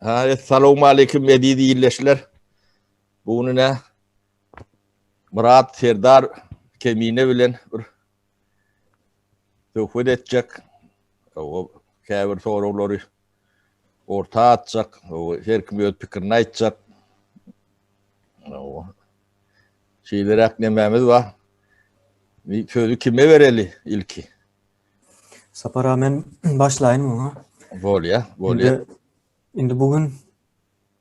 Assalamu aleyküm edidi illeşler. Bunu ne? Murat Serdar kemine bilen bir sohbet edecek. O käbir soruları orta atacak. O her kim öz fikrini aytacak. O şeyler aknememiz var. Bir sözü kime vereli ilki? Sapa rağmen başlayın mı? Bol ya. Şimdi bugün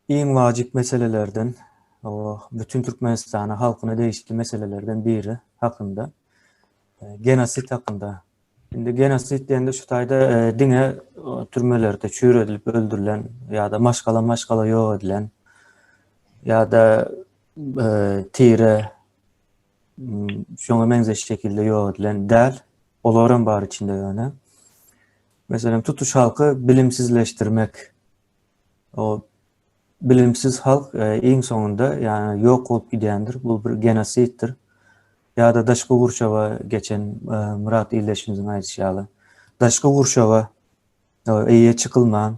en vacip meselelerden, o bütün Türkmenistan'a halkına değişik meselelerden biri hakkında, genosit hakkında. Şimdi genosit deyende şu tayda dine türmelerde çür edilip öldürülen ya da maşkala yok edilen ya da tire şuna benzer şekilde yok edilen del oloran bar içinde yani. Mesela tutuş halkı bilimsizleştirmek. O bilimsiz halk en sonunda yani yok olup gidendir. Bu bir genosittir. Ya da Daşka Gurşava geçen Murat İlleşimizin aytışalı. Daşka Gurşava iyiye çıkılman,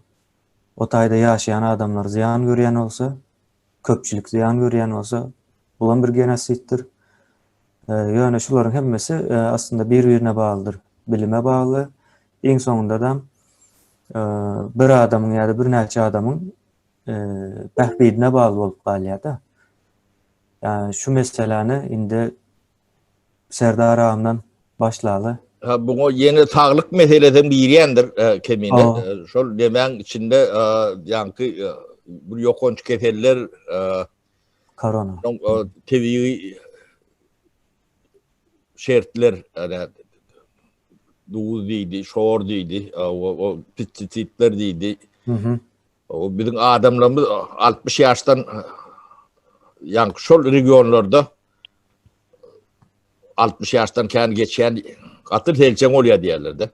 o tayda yaşayan adamlar ziyan görüyen olsa, köpçülük ziyan görüyen olsa, bulan bir genosittir. Yani şuların hemmesi aslında birbirine bağlıdır. Bilime bağlı. En sonunda da bir adamın ya da bir neçe adamın behbidine bağlı olup qalýar da. Yani şu meseleni indi Serdar ağamdan başlalı. Bu yeni sağlık meseleden biriyendir kemine. Şol demen içinde yankı bu yokonç keseller Korona. tebii şertler yani duz deydi, şor deydi, o pestisitler deydi. O bizim adamlarımız 60 yaştan yani şol regionlarda 60 yaştan kendi geçen katır telçen oluyor diyorlardı.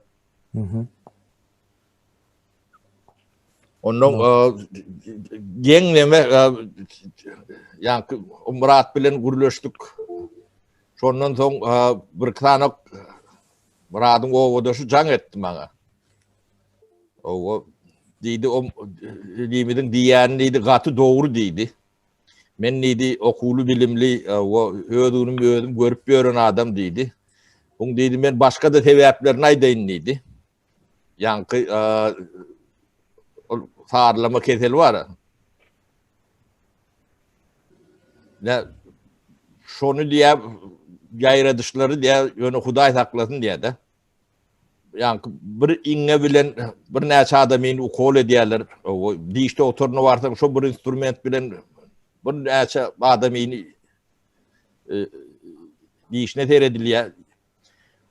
Onun genleme yani Murat bilen gürleştik. Sondan son bir tane Murat'ın oğudaşı can etti bana. O deydi o limidin diyen deydi katı doğru deydi. Men deydi okulu bilimli o ödüm görüp gören adam deydi. Bunu deydi ben başka da sebeplerini aydayın deydi. Yankı sağırlama keseli var. Ne şonu diye gayre dışları diye yönü Huday saklasın diye de. Yani bir inne bilen bir neçe adamın ukol ediyorlar. O işte oturunu varsa şu bir instrument bilen bir neçe adamın işine terediliyor.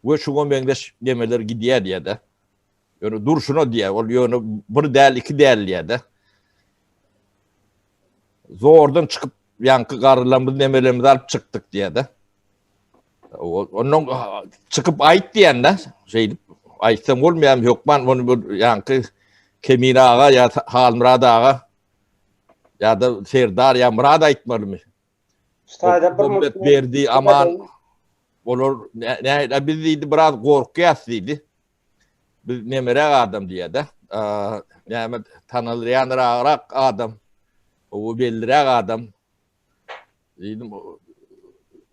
Ve şu mendeş demeler gidiyor diye de. Yani dur şunu diye. Yani bir değil iki değil diye de. Zordan çıkıp yankı karılarımız demelerimizi alıp çıktık diye de. Onun çıkıp ait diyen de şeydi. Aytsam olmayan yok ben onu yankı Kemine ağa ya Hal Murad ağa ya da Serdar ya Murad aytmalı mı? Sohbet verdi aman olur ne biz deydi biraz korkuyas deydi. Biz nemere adam diye de. Yani tanılayan ağırak adam. O belirek adam. Dedim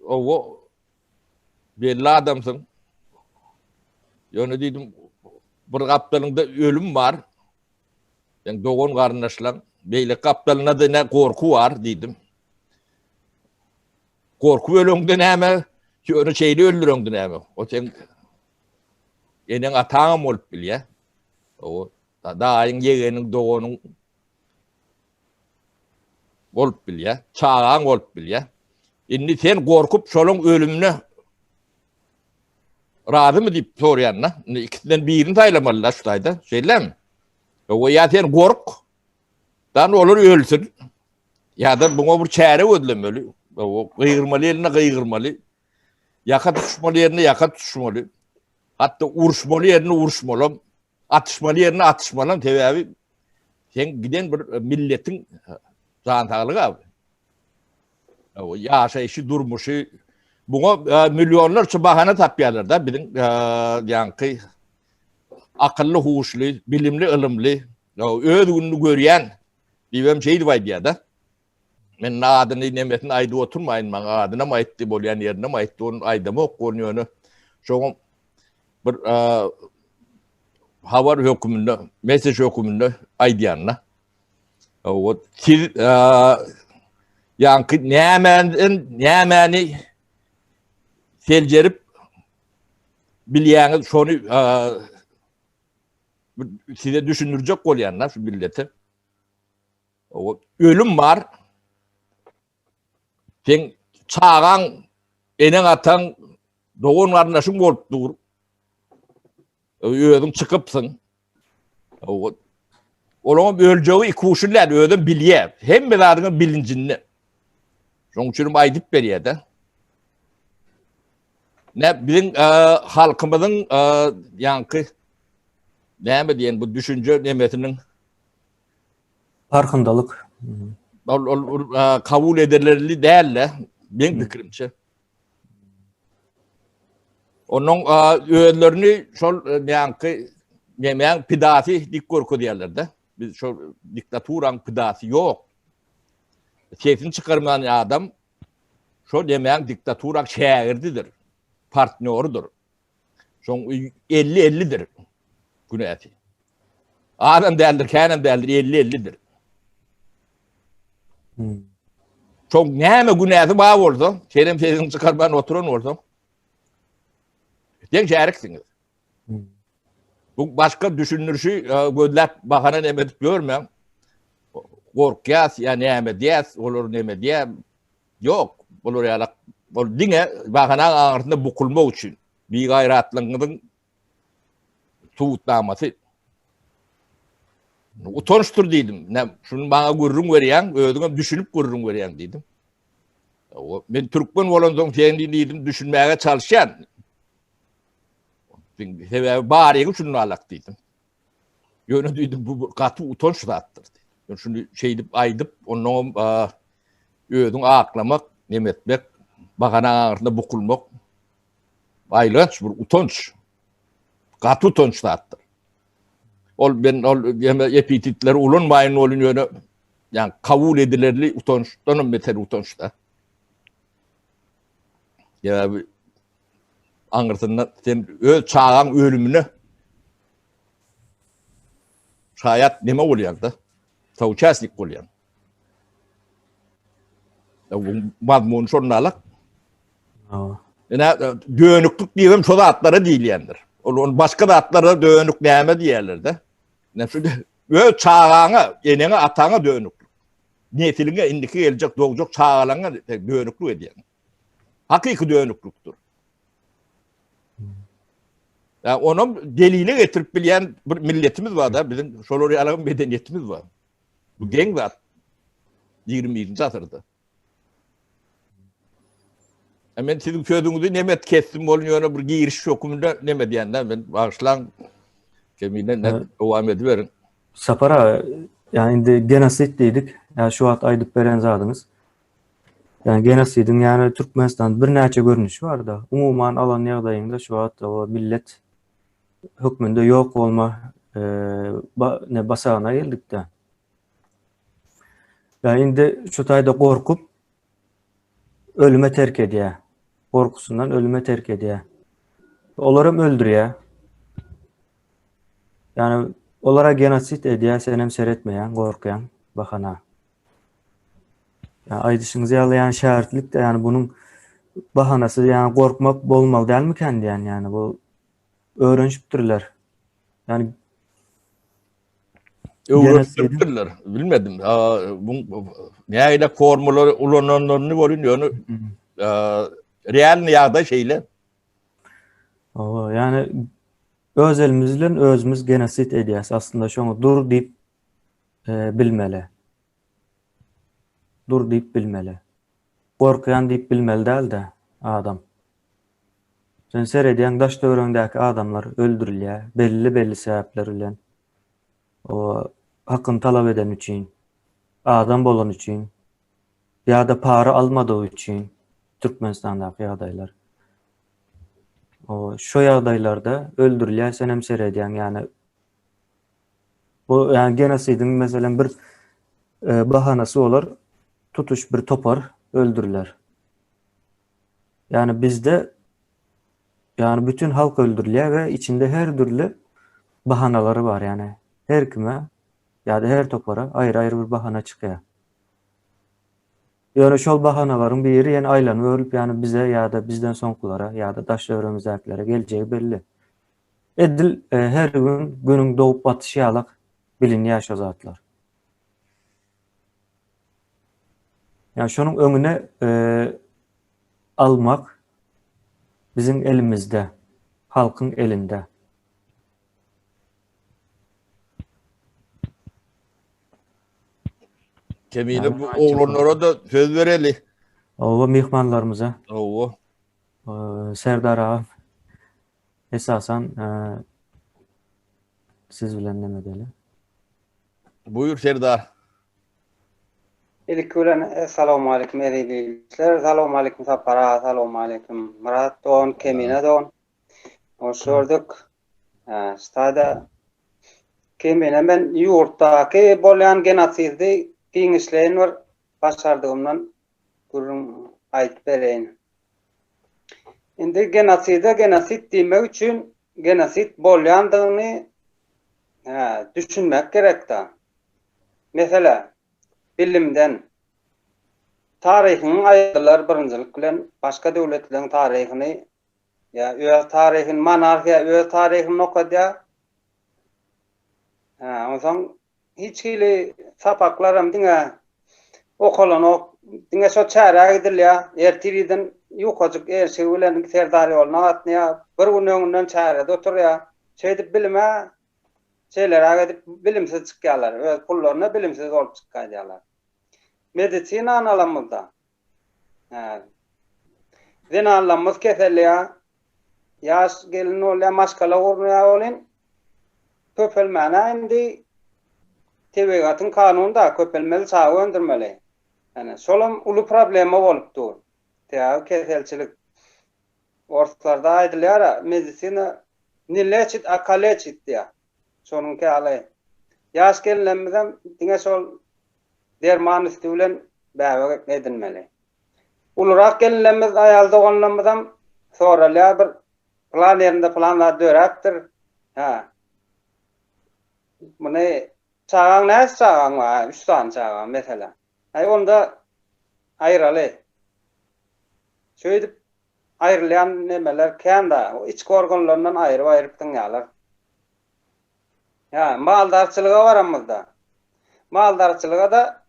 o belli adamsın. Yani dedim bir kaptanında ölüm var. Yani doğun kardeşler. Böyle kaptanına da ne korku var dedim. Korku ölümden hemen onu şeyde öldüründün hemen. O sen senin atağım olup bile. O dağın yeğenin doğunun olup bile. Çağın olup bile. Şimdi sen korkup şolun ölümünü razı mı deyip soruyanına? İkisinden birini saylamalılar şu tayda. Şeyler mi? O ya sen kork. Dan olur ölsün. Ya da buna bir çare ödlemeli. O kıyırmalı yerine kıyırmalı. Yaka tutuşmalı yerine yaka tutuşmalı. Hatta uruşmalı yerine uruşmalı. Atışmalı yerine atışmalı. Tabii abi sen giden bir milletin zantarlığı abi. O yaşayışı durmuşu. Buna milyonlarca bahane tapıyorlar da bizim yankı akıllı, huşlu, bilimli, ilimli, öz gününü gören Diyem şeydi vay diye de. Men adını nemetin ayda oturmayın bana adına mı etti bolyan yerine mi etti onun ayda mı okunuyor onu. Şu bir havar hükümünde, mesaj hükümünde aydiyanla. O siz yankı nemeni selcerip bilýäňiz şonu size düşündürecek bolýanlar şu milleti. O ölüm var. Sen çağan enen atan doğun garnaşyň bolup dur. Özüň çıkıpsın. O Olağan öleceği iki uşullar ödüm bilye. Hem beladığın bilincini. Şoň üçin aýdyp berýär-de. Ne bizim halkımızın yankı näme diýen bu düşünce nemetinin Farkındalık. kabul edilerli değerli benim fikrimçe. Onun öğelerini şol yankı yemeyen pidati dik korku diýerler de. Biz şu diktaturan pidati yok. Keyfini çıkarmayan adam şu yemeyen diktaturan şairdidir. Partneridir. Son 50-50'dir. Güneyeti. Adam değerdir, kenem değerdir, 50-50'dir. Çok näme güneyeti bağ oldu. Kenem sesini çıkarmayan oturan oldu. Den şairiksiniz. Bu başka düşünürşü gözler bakana nemet görmem. Korkyas ya näme diýäs, olur näme diýär. Yok. Olur ýalak. Bol diňe bakana aňyrtynda bukulmak üçin bir gaýratlygynyň tuğutlamasy. Utançdyr diýdim. Şunu bana görürüm berýän, özüňe düşünüp görürüm berýän diýdim. Men türkmen bolansoň sen diýdim düşünmäge çalşan. Sebebi bari şunu alak diýdim. Ýöne diýdim bu gaty utanç zatdyr. Şunu şeydip aýdyp onu özüň aklamak, nemetmek, bakana aňyrtynda bukulmak aýlanç bir utanç. Gaty utanç zatdyr. Ol epititleri ulanmaýyn bolun ýöne yani kabul edilerli utançdan beter utançda. Ya aňyrtynda sen öz çağan ölümüne şayat neme bolýar-da? Tawçaslik bolýar. Bu mazmun şonalak. Dönüklük diýem şo zatlara diýilýändir. Onun başka zatlara dönük näme diýerler de. Näşe öz çağaňa, eneňe, ataňa dönüklük. Netiliňe indiki geljek dogjak çağalaňa dönüklük edýän. Hakyky dönüklükdir. Ya onun delili getirip bilýän bir milletimiz var da, bizim şolary ýalagan medeniýetimiz var. Bu geň zat 20-nji asyrda. Men sizin sözüňizi nemet kestim bolýan bir giriş şokumunda neme diýenden ben başlan kemine dowam ediberin. Sapara yani indi genosit dedik. Yani şu at aýdyp beren zadyňyz. Yani genosidiň yani Türkmenistan bir näçe görnüşi bar da. Umuman alan ýagdaýynda şu at o millet hükmünde yok bolma ne basagına geldik de. Yani indi şu taýda korkup ölüme terk edýär. Korkusundan ölüme terk edýär. Olarym öldürýär. Yani olara genosit edýär, senem seretmeýän, gorkýan, bakana. Yani aýdyşyňyz ýaly şähertlik de yani bunun bahanasy yani korkmak bolmaly dälmiken diýen yani bu öğrenşipdirler. Yani öğrenşipdirler. Bilmedim. Bu näyle formula ulananlaryny görünýär. Real ýagda şeýle. Yani öz elimiz bilen özümüz genosit edýäs. Aslında şoňa dur diýip bilmeli. Dur diýip bilmeli. Korkýan diýip bilmeli däl de adam. Sen seredýän daş döwründäki adamlar öldürilýär. Belli sebäpler bilen. O hakkını talap eden üçin, adam bolan üçin, ýa-da para almadığı üçin Türkmenistandaky ýagdaýlar. O şu ýagdaýlarda öldürilýär, senem seredýän yani bu yani genosidiň meselem bir bahanası olar tutuş bir topar öldürürler. Yani bizde yani bütün halk öldürülüyor ve içinde her türlü bahanaları var yani. Her kime ya da her topara ayrı ayrı bir bahana çıkıyor. Yani şol bahanaların bir yeri yani aylanıp ölüp yani bize ya da bizden sonkulara ya da daş öğrenimizdeklere geleceği belli. Edil her gün günün doğup batışı alak bilinýär yaşa zatlar. Yani şunun önüne almak bizim elimizde, halkın elinde. Kemiğine Yani bu oğlanlara da söz vereli. o mihmanlarımıza Oo. Serdar ağa esasen siz bilen demedeli. Buyur Serdar. İlk ölen Esselamu Aleyküm edilişler. Esselamu Aleyküm Sapara. Esselamu Aleyküm Murat Doğan, Kemine Doğan. Hoş gördük. Stada Kemine ben yurttaki bolyan genasizdi giňişlerin var başardığımdan gurrun ayt bereyin. Indi genasit diýmek üçin genasit bolyandygyny düşünmek gerek da. Mesela bilimden tarihin aýdylar birinjilik bilen başga döwletleriň tarihini ya öz tarihin monarxiya öz tarihini okadya. Oňsoň hiç hili sapaklaram diňe okalan ok diňe şo çäre gidilýär. Ertiriden ýokadyk erşe bilen Serdar ýoluna atnýar. Bir gün öňünden çäre oturýar. Şeýdip bilime şeyler gidip bilimsiz çykýarlar. Öz pullaryna bilimsiz bolup çykýarlar. Medisina analamızda. Zinallamız keselliğe yaş gelin olya maşkala urnuya olin köpelmana indi tebigatın kanununda köpelmeli sağı öndürmeli. Yani solum ulu problemi bolupdu. Teav keselçilik. Ortalarda aydılıyara medisina nilleçit akaleçit diya. Sonunki alay. Yaş gelinlemizden dine sol derman üstülen bäwek edilmeli. Ulurak gelinlerimiz ayalda olanlarımızdan sonra bir plan yerinde planlar dörektir. Bunu çağan ne çağan var? 3 tane çağan mesela. Onda ayrılı. Şöyle ayrılayan nemeler kendi o iç organlarından ayırıp tınyalar. Maldarçılığa varamızda. Maldarçılığa da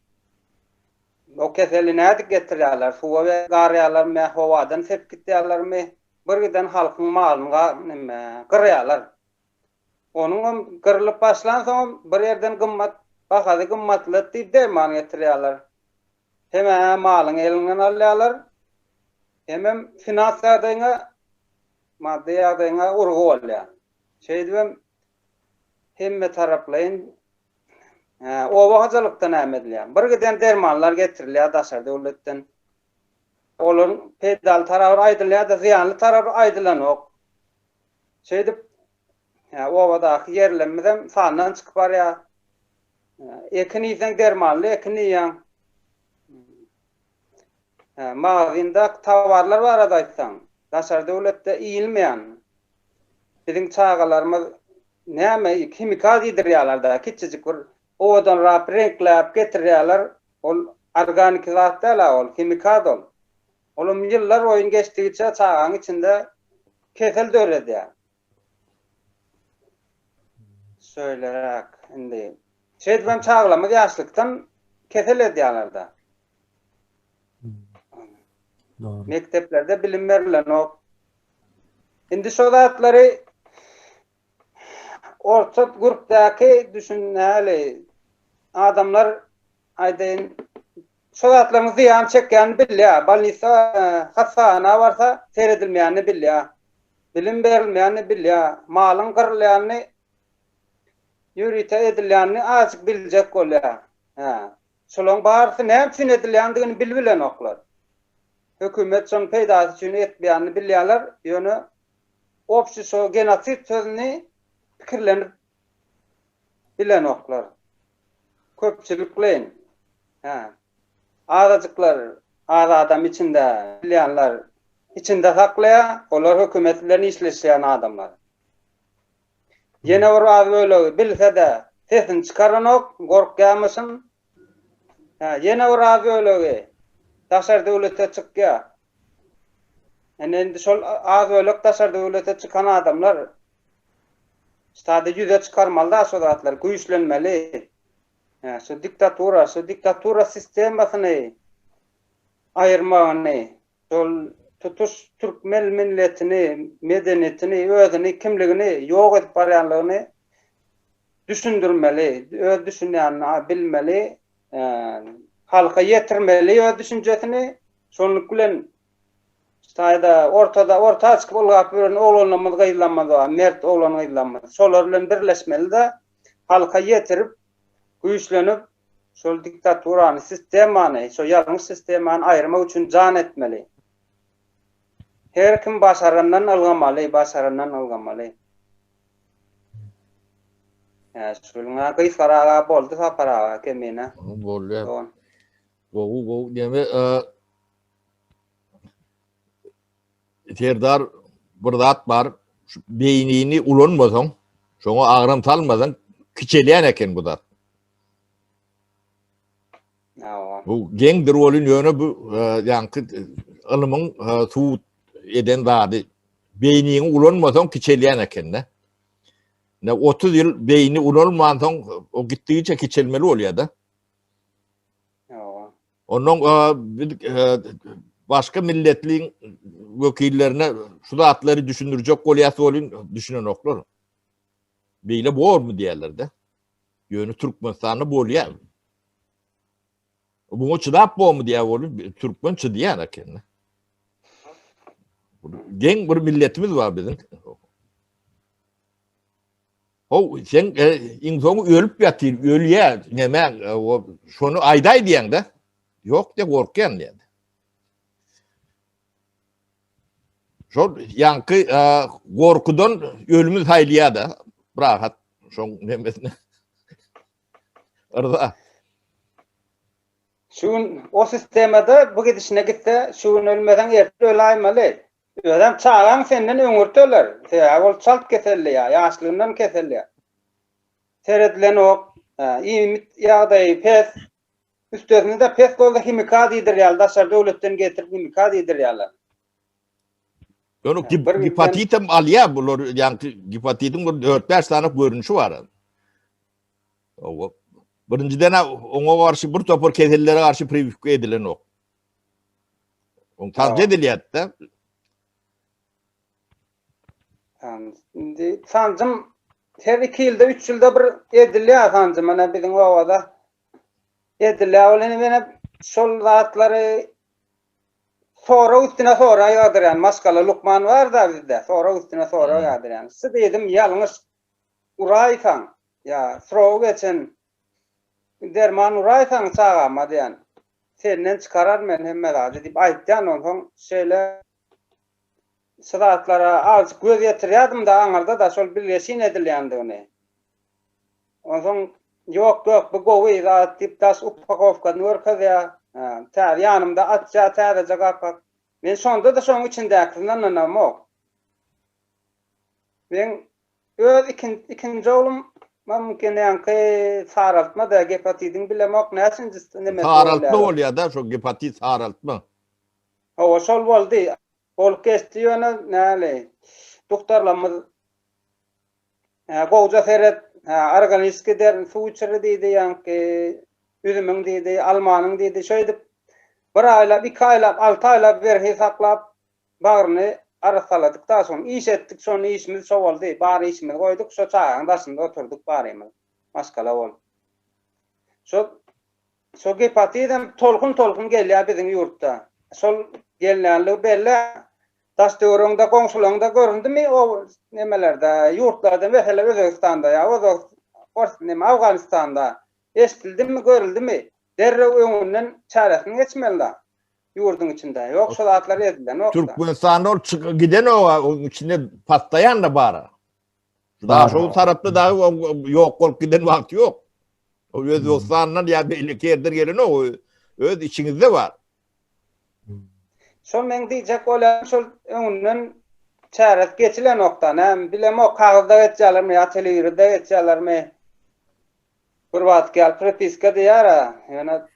o keseli nädik getirýärler? Suwa we garýarlar mı, howadan sep gitýärler mi? Birgiden halkyň malyny nime gyrýarlar. Onuň gyrlyp başlan soň bir ýerden gymmat, bahady gymmatly diýip derman getirýärler. Hem malyň elinden alýarlar. Hem finans ýardaýyna, maddi ýardaýyna urgu bolýar. Şeýdibem hemme taraplaryň o wagtylykdan ämedilýär. Bir giden dermanlar getirilýär daşar döwletden. Olaryň pedal tarapy aýdylýar da ziyanly tarapy aýdylanok. Şeýdip o wagtdaky ýerlemizden sandan çykyp barýar. Ekiniýsen dermanly ekiniýän. Magazynda tawarlar bar adaýsan. Daşar döwletde iýilmeýän. Biziň çağalarymyz näme kimikal ýedirýärler da kiçijik bir odan rap renkläp getirýärler. Ol organik zatlar ol, kimikal ol. Olum ýyllar oýun geçdigiçe çağaň içinde kesel döredýär. Söylerek indi. Şeýdibem çağlamyz ýaşlykdan kesel edýärler da. Doğru. Mekteplerde bilim berilen ok. Indi şo zatlary orta grupdaky düşünäli adamlar aýdyn şo zatlaryň ziyan çekýän bilýär. Balnisa hasana barsa seredilmeýäni bilýär. Bilim berilmeýäni bilýär. Malyň gyrylýany ýürite edilýäni azyk biljek bolýar. Şolaň barysy näme üçin edilýändigini bilbilen oklar. Hökümet şoň peýdasy üçin etmeýäni bilýärler. Ýöne opşy genosit sözüni pikirlenip bilen oklar. Köpçülik bilen. Ha. Azıcıklar az adam içinde bilyanlar içinde saklaya, olar hükümetlerini işleşen adamlar. Yine var öyle bilse de sesini çıkaran ok, korkyamışsın. Ha, yine var öyle taşar devlete çıkya. Yani endi şol az öyle taşar devlete çıkan adamlar sadece yüze çıkarmalı da sodatlar güçlenmeli. Ha, şu diktatura sistemasını ayırmağını, şol tutuş Türkmen milletini, medeniyetini, özünü, kimligini yok edip barayanlığını düşündürmeli, öz düşünýänini bilmeli, halka yetirmeli öz düşünjesini. Şonuň bilen staýda orta çıkyp bolgap bilen oglanmaz, gaýlanmaz, mert oglan gaýlanmaz. Şolar bilen birleşmeli de halka yetirip, güýçlenip, şol diktaturany, sistemany, şo ýalňyş sistemany aýyrmak üçin jan etmeli. Her kim başarandan algamaly. Şoluna gysgaraga boldy saparaga kemine. Bolýar. Gowu deme Serdar bir zat bar, şu beýnini ulanmasaň, şoňa agram salmasaň kiçelýän eken bu zat. Bu geňdir bolyn ýöne bu ýanky ilmiň suwut eden zady. Beýnini ulanmasaň kiçelýän eken de. Ne 30 ýyl beýni ulanmasaň o gitdigiçe kiçelmeli bolýar da. Onuň başka milletliğin vekillerine şu zatları düşündürecek bolýasy bolyn düşünen oklar. Beýle bor mu diýerler de. Ýöne Türkmenistany bolýar. Bu çydap bolmy diýär bolyn Türkmen çydýan eken. Geň bir milletimiz var bizim. O sen insany ölüp ýatyr, ölýär, näme şonu aýdaý diýen de. Yok de korkyan diýär. Şol yankı korkudan ölümüz haýlýar da. Rahat şoň nemesine. Arda. Şun o sistemada bu gidişine gitse şun ölmeden ertir ölaýmaly. Ödem çağan senden öňürtöler. Ol çalt keselli ya, ýaşlygyndan keselli. Seredilen ok, ýymit ýagdaý pes, üstüne de pes bolda himika diýdirýär, daşar döwletden getirip himika diýdirýärler. Onu gipatitem alýar bular, ýani gipatitin 4-5 tane görünüşi bar. O birinciden oňa garşy bir topar kesellere garşy privifika edilen ok. On tarjy edilýär da. Indi sancım her 2 ýylda 3 ýylda bir edilýär sancım mana biziň owada. Edilýär bolany mene şol zatlary sonra üstüne sonra ýagdyrýan maskala lukman var da bizde. Sonra üstüne sonra ýagdyrýan. Siz dedim ýalňyş uraýsaň, ýa srow geçen derman uraýsaň çağama diýen. Senden çıkarar men hemme razy diýip aýtdan onsoň şeýle sıratlara az göz yetirýärdim da aňarda da şol birleşin edilýändi ony. Onsoň yok bu gowy zat diýip das upakovka nurkada tar ýanymda atça tar jagapak. Men şonda da şoň içindäkinden anamok. Men öz ikinji oğlum mümkin ýanky saraltma da hepatitiň bilemok näçinji neme Saraltma bolýar da şu hepatit saraltma. O şol boldy. Ol kesti ýöne näle? Doktorlarymyz gowja seret organiski der suw içeri diýdi ýanky üzümüň diýdi, almanyň diýdi, şeýdip bir aýlap, 2 aýlap, 6 aýlap ber hesaplap bagyny arasaladyk da soň iş etdik, şonu işimiz şo boldy. Bary işimiz goýduk, şo çaýaň başynda oturduk barymy. Maskala bol. Şo gepatitem tolkun gelýär biziň ýurtda. Şol gelýänligi belli. Daşdöwrüňde, goňşularyňda göründimi o nemelerde, ýurtlarda, mesela Özbekistanda ýa Awganistanda eşitildimi, görüldimi? Derrew öňünden çaresini geçmeli da. Ýurduň içinde. Ýok şol atlar edilen. Türkmenistanda giden o içinde patlayan da bar. Daha şu tarapda da yok bolup giden wagt ýok. O öz dostlarından ya belli yerden gelen o öz içinizde var. Şol men diýjek bolan şol öňünden çäret geçilen nokta. Näme bilem o kagızda geçýärlermi, ýa telewizorda geçýärlermi? Bir wagt gel prepiska diýär. Ýöne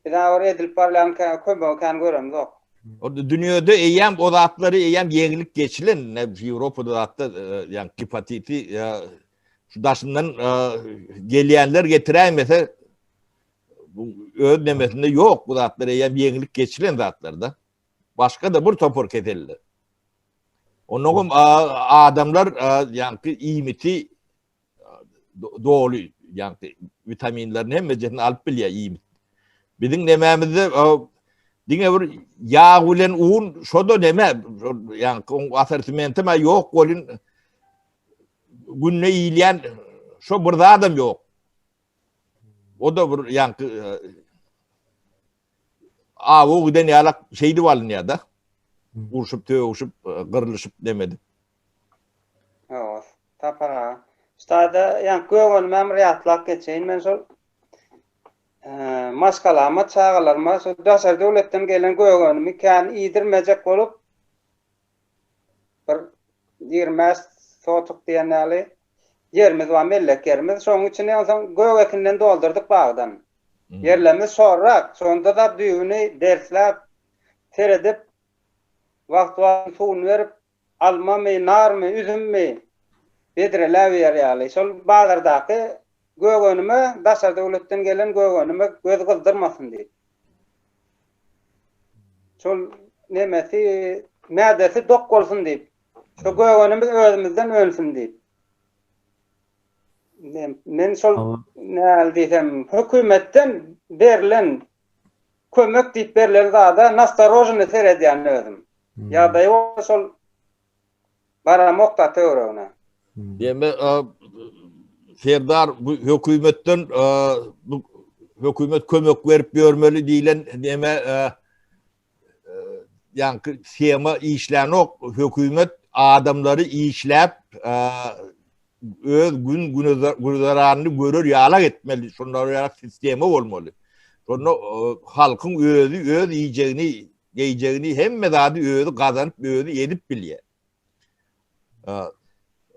bir daha edilip barlan kömöken görem zok. O dünyada eýem o zatları eýem yeňilik geçilen ne Avrupa'da hatta yani hepatiti ya şu daşından gelýänler getiremese bu ödemesinde yok bu zatları eýem yeňilik geçilen zatlarda. Başka da bir topor ketelli. Onun adamlar yani iýmiti doğru yani vitaminlerini hem mecetini alıp bilýär iýmit. Bizim nememizde dine bir yağ ulen un şoda neme yani asortimenti ma yok bolun günne iýilýän şo bir adam yok. O da bir yani o giden yalak şeydi valın ya da urşup töwüşüp gırılışıp demedi. Evet. Tapara. Stada yani göwün memriyatlak geçeyin men şol maskalama çağalarma şu dasar döwletden gelen göwünmi kan iýdirmejek bolup bir 20 sotuk diýenäli yerimiz we melleklerimiz şoň üçin ýa-da göwekinden doldurdyk bagdan. Yerlerimiz sorrak, sonda da düýüni dersläp teredip wagt suwun berip almamy, narmy, üzümmi bedreläp ýerýärli. Şol bazardaky göwünüme daşar döwletden gelen göwünüme göz gyzdyrmasyn diýip. Şol nemesi mädesi dok bolsun diýip. Şo göwünümiz özümizden ölsün diýip. Men şol näl diýsem hökümetden berilen kömek diýip berilen zada nastarojny seredýän özüm. Ýa-da ýok şol baramokda töwrüne. Deme Serdar bu hökümetten bu hökümet kömek berip bermeli diýilen deme yani schema işlän ok hökümet adamları işläp öz gün güzaranyny görür ýalak etmeli. Şonlara ýarak sistemi bolmaly. Şonu halkyň öz ýeýjegini hemme zady özü gazanyp özü edip bilýär.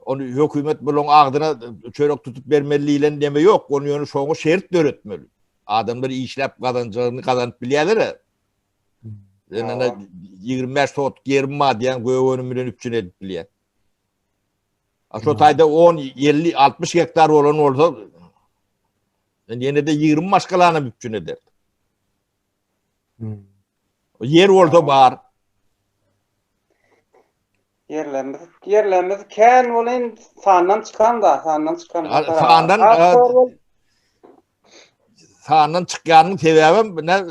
Onu hökümet bilen agdyna çörek tutup bermelilen deme yok. Onu ýöne şoňa şert döretmeli. Adamlar işläp gazanjagyny gazanyp bilýärler. Ýöne 25 sot 20 madyan göwünü bilen üpçün edip bilýär. Şu taýda 10, 50, 60 hektar olan olsa ýene de 20 maşgalany üpçün eder. Yer olsa bar. Yerlerimiz kän bolan sandan çıkan da, sandan çıkan. Sandan çıkýanyň sebebi ne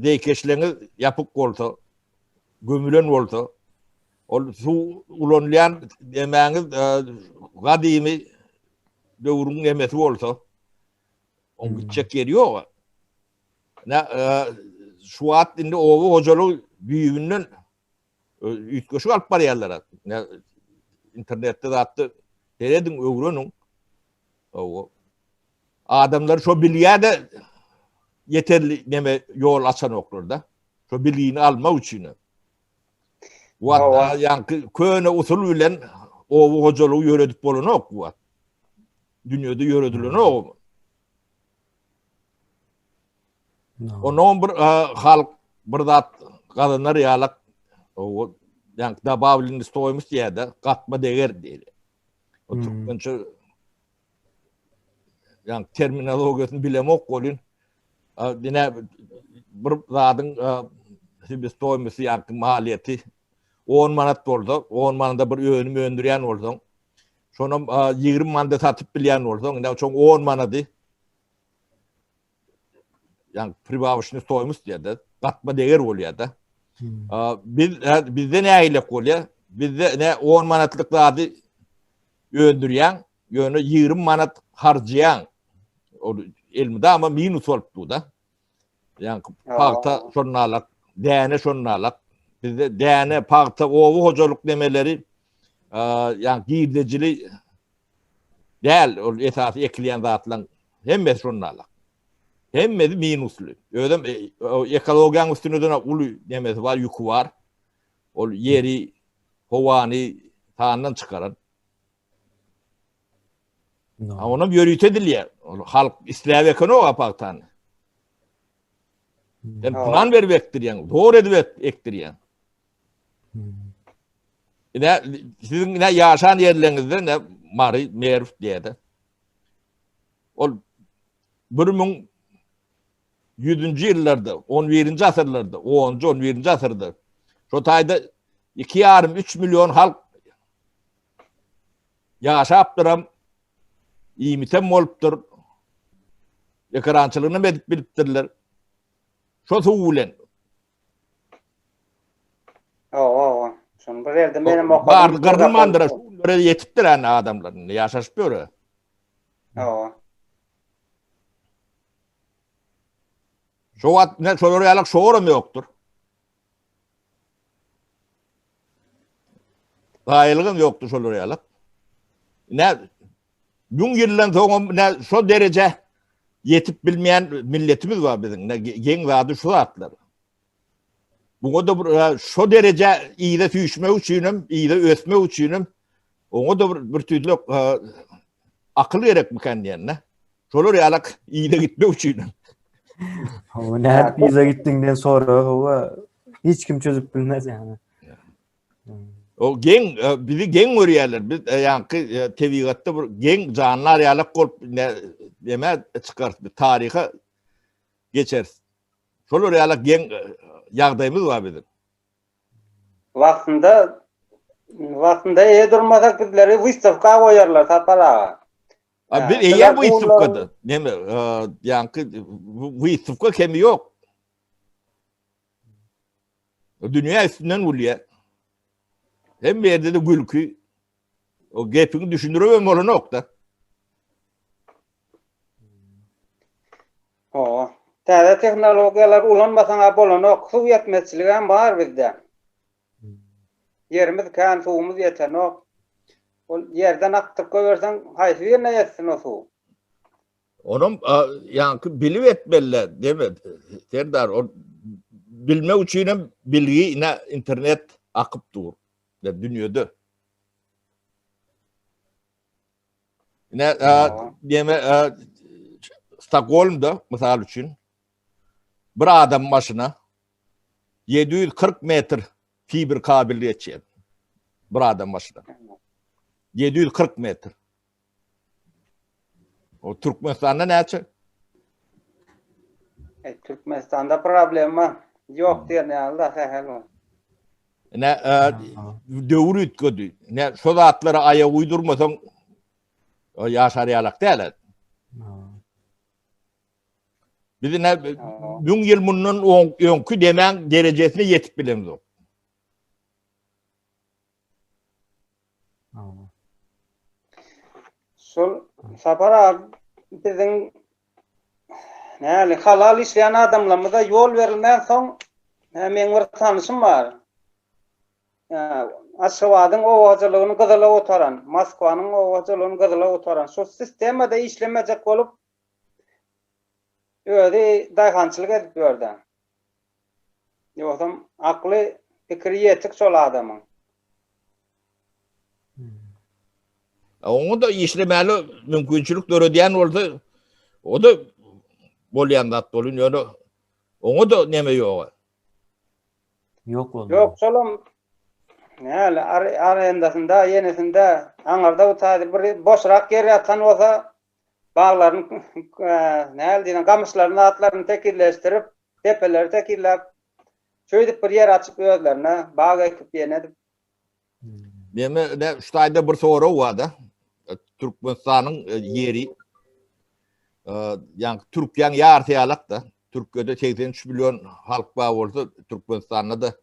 deýkeşlerini ýapyk bolsa, gömülen bolsa, ol su ulanýan demäňiz gadymy döwrüň emesi bolsa, onu gitjek ýeri ýok. Şu wagt indi owy hojalyk büýünden üýtgeşik alyp barýarlar. İnternetde zatdy teredin öwreniň. Adamlar şo bilýär yeterli neme yol açan oklarda. Şo bilgiini alma üçin. Wat ýa-ni köne usul bilen owy hojalygy ýöredip bolan ok bu. Dünýede ýöredilen ok. Onuň bir halk bir zat gadynlar ýalak o ýa-ni dabawlyny stoýmuş diýerde gatma deger diýdi. O türkmençe ýa-ni terminologiýasyny bilemok bolyn. Dine bir zadyň biz stoýmusy ýa-ni maliýeti 10 manat bolsa, 10 manada bir öňüm öndürýän bolsaň, şonu 20 manada satyp bilýän bolsaň, indi çoň 10 manady. Yani pribawşny stoýmuş diýerde, gatma deger bolýar da. Bizde näile bolýar? Bizde ne 10 manatlyk zady öndürýän, ýöne 20 manat harjaýan. O elmide ama minus olupdy da. Yani paýta şonnalak, däne şonnalak. Bizde däne paýta owy hojalyk demeleri yani giýdejili Değil, o esası ekleyen zatlan hemmesi şonlarla. Hemmesi minuslu. Ödem o ekologiyan üstünde ulu demesi var, yükü var. O yeri, hovanı tağından çıkaran. No. Ona yörüte diliye. Halk İslam ekonomi apaktan. Yani plan verip ektiriyen, doğru edip ektiriyen. Ne sizin ne yaşayan yerlerinizde ne mari meruf diyede. O 1100. yıllarda, 11. asırlarda, 10. 11. asırda şu tayda 2,5-3 milyon halk yaşaptıram iyimitem oluptur. Ekrançılığını medip biliptirler. Şu tuğulen. O. Şunu bir yerde benim okudum. Bardı kırgılmandıra. Böyle yetiptir yani adamların. Yaşaş böyle. O. Şu vat ne soruyarak soğurum yoktur. Hayırlığın yoktur soruyarak. Ne gün yıldan sonra ne şu derece yetip bilmeyen milletimiz var bizim. Ne gen vardı şu atlar. Bu da şu derece iyi de tüyüşme uçuyunum, iyi de ötme uçuyunum. Onu da bir türlü akıl gerek mi kendine? Soruyarak iyi de gitme uçuyunum. O ne bize gittiğinden sonra o hiç kim çözüp bilmez yani. O gen bizi gen örüyorlar. Biz yani tevigatta bu gen canlar yalak kol ne deme çıkar bir tarihe geçer. Şol yalak gen yağdayımız var bizim. Vaktinde iyi durmasak bizleri vystavka koyarlar Sapara. Bir eğer bu istifkadı. Değil mi? Yani bu istifka kemi yok. Dünya üstünden uluyor. Hem bir yerde de gülkü. O gepini düşündürüyorum onu nokta. O. Taze teknolojiyalar ulanmasan bolanok su yetmezçiligi hem var bizde. Yerimiz kan suumuz yeter no. O yerden aktıp koyarsan haysi yerine yetsin o su. Onun yani bilip etmeliler değil mi? Serdar o bilme uçuyla bilgi yine internet akıp dur. Dünyada. Yine diyeme Stockholm'da misal için bir adam başına 740 metre fiber kabiliyeti bir adam başına. 740 metre. O Türkmenistan'da ne açı? Türkmenistan'da problem var. Yok diye ne Allah sehel. Ne dövür ütködü. Ne şu atlara aya uydurmasan o yaşar yalak değil. Biz ne gün yıl bunun önkü demen derecesine yetip bilemiz o. Sol Sapara bizim yani halal işleyen adamlarımıza yol verilmeden son hemen bir tanışım var. Aşağıdın ovacılığını kızıla otaran, Moskva'nın ovacılığını kızıla otaran. Şu sistemde işlemeyecek olup öyle dayhançılık edip gördü. Yoksa aklı fikri yetik sol adamın. Onu da işlemeli mümkünçülük diyen oldu. O da bolyandat oluyor. Onu da neme yok. Yok oldu. Yok solum. Yani arayındasında yenisinde anarda utadı bir boşrak yer yatan olsa bağların ne diyeyim kamışlarını atlarını tekilleştirip tepeleri tekillep şöyle bir yer açıp özlerine bağ ekip yenedip. Deme ne ştayda bir soru vardı. Türkmenistan'ın yeri yani Türkiye'nin yartıyalak da Türkiye'de 83 milyon halk var olsa Türkmenistan'da da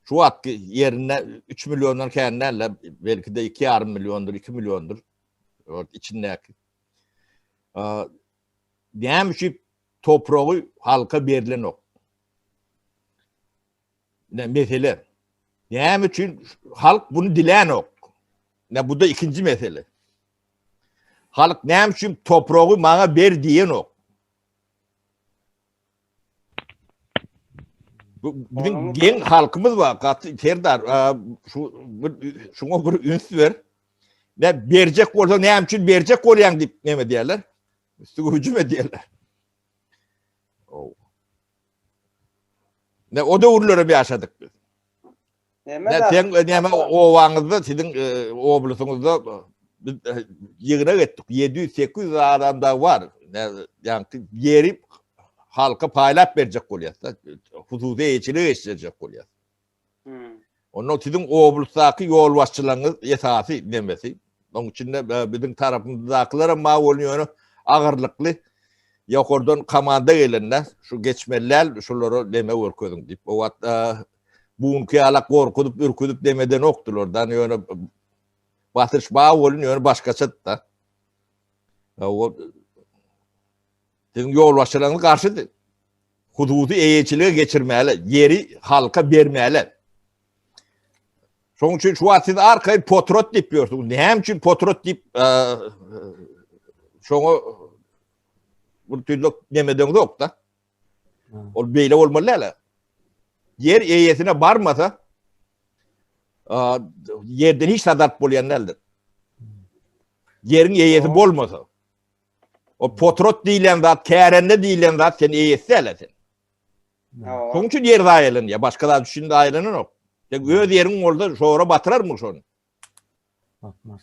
şu at yerine 3 milyonlar kendilerle belki de 2,5 milyondur 2 milyondur içindeki. Diyem ki toprağı halka verilen o. Ne mesele. Diyem için halk bunu dileyen o. Ne bu da ikinci mesele. Halk näme üçin toprağı maňa ber diýen ok. Bizim Onun- gen halkımız var. Serdar, şuna bir üns ver. Ne berjek bolsa näme üçin berjek bolýan diýip näme diýerler? Üstüge hücum ediyorlar. Ne o da urlara bir yaşadık biz. Näme Ne da- sen näme ovanızda sizin oblusunuzda biz yığına gittik. 700-800 adam da var. Ne yani yeri halka paylap verecek bolýar. Hususi eýçilik eşleyecek bolýar. Hmm. Onun sizin oblustaki yol başçılığınız esası demesi. Onun için de bizim tarafımızdakiler ma bolýany ağırlıklı yokordan komanda gelenler şu geçmeler şuları deme worködüm dip. O wat buňky alak gorkudup ürküdüp demeden okdur oradan ýöne batış ba bolun ýöne başgaça da. O sizin yol başçılığınız karşıdy. Hududy eýçilige geçirmäli, yeri halka bermäli. Şoň üçin şu wagt siz arkay potrot diýip ýörsiňiz. Näme üçin potrot diýip şoňa bu türlü demeden yok da. O beýle bolmaly ala. Yer eýesine barmasa yerden hiç sadat bolýan eldir. Yerin eýesi bolmasa. O potrot diýilen zat, kärende diýilen zat sen eýesi alasen. Ýa, Şoň üçin yer daýylan ya başgalar düşünde aýlanan ok. Tek öz yeriň bolsa şoğra batırarmy şonu? Bakmaz.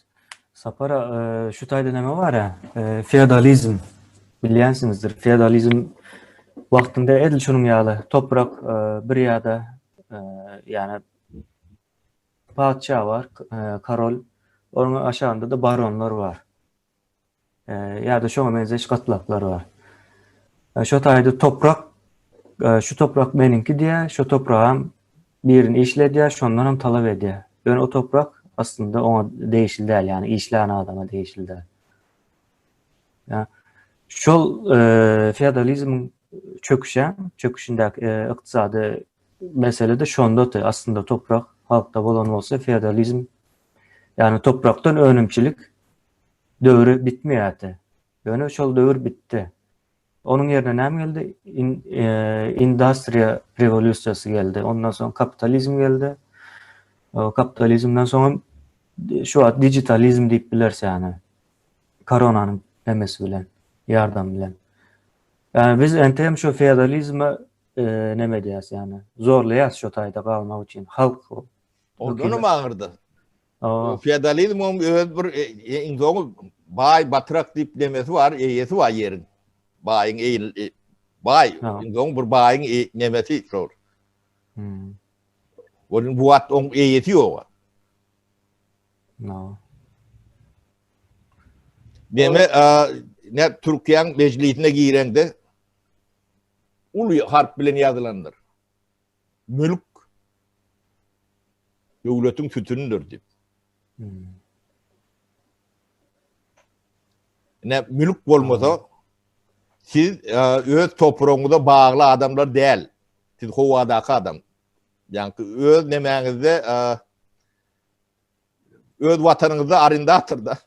Sapara şu taýda näme var ya? Feodalizm bilýänsiňizdir. Feodalizm wagtynda edil şunun ýaly toprak bir ýada ýani padşah var, karol. Onun aşağında da baronlar var. Ýa-da şoňa benzeş gatlaklar var. Şu taýda toprak şu toprak meninki diýär, şu toprağım birini işlediýär, şondan hem talap edýär. Yani o toprak aslında ona değişildi yani işleyen adama değişildi. Ya şol feodalizmin çöküşündeki iktisadi mesele de şondadır. Aslında toprak halkta bolan olsa feodalizm yani topraktan önümçilik dövrü bitmeyati. Yani şol dövür bitti. Onun yerine ne geldi? Endüstri revolüsyası geldi. Ondan sonra kapitalizm geldi. O kapitalizmden sonra şu an dijitalizm deyip bilerse yani. Koronanın demesi bilen, yardım bilen. Yani biz entem şu feodalizme ne diyas yani. Zorlayas şu tayda kalmak için. Halk o. Onu mu ağırdı? O. Feodalizm öz bir inzonu bay batırak dip demesi var, eýesi var yerin. Bayın eğil, bay, inzonu bir bayın nemesi şor. Onun bu at on eýesi ýok. No. Deme ne Türkiýanyň meclisine giýrende uly harp bilen ýazylandyr. Mülk döwletiň sütünüdür dip. Ne mülk bolmasa siz öz toprağınıza bağlı adamlar değil. Siz hovadaky adam. Yani öz nemäňizde öz watanynızda arrendator da.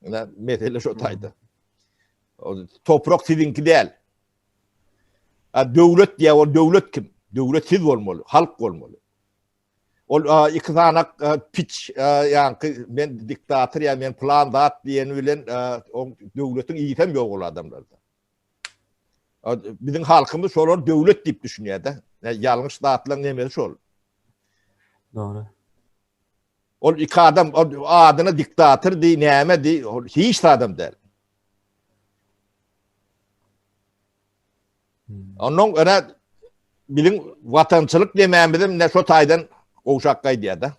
Yani mesele şu taýda. Toprak sizinki değil. Döwlet diýär, o döwlet kim? Döwlet siz bolmaly, halk bolmaly. Ol iki tanak piç yani men diktator ya men plan dat diýen bilen o döwletiň iýsem ýok ol adamlarda. Bizim halkymız şolar döwlet diýip düşünýär da. Ýalňyş datlaryň nemesi şol. Doğru. Ol iki adam adyna diktator diýip näme diýip hiç adam däl. Onun öne bilim watançylyk demämizim ne şo taýdan owşakka diýär da.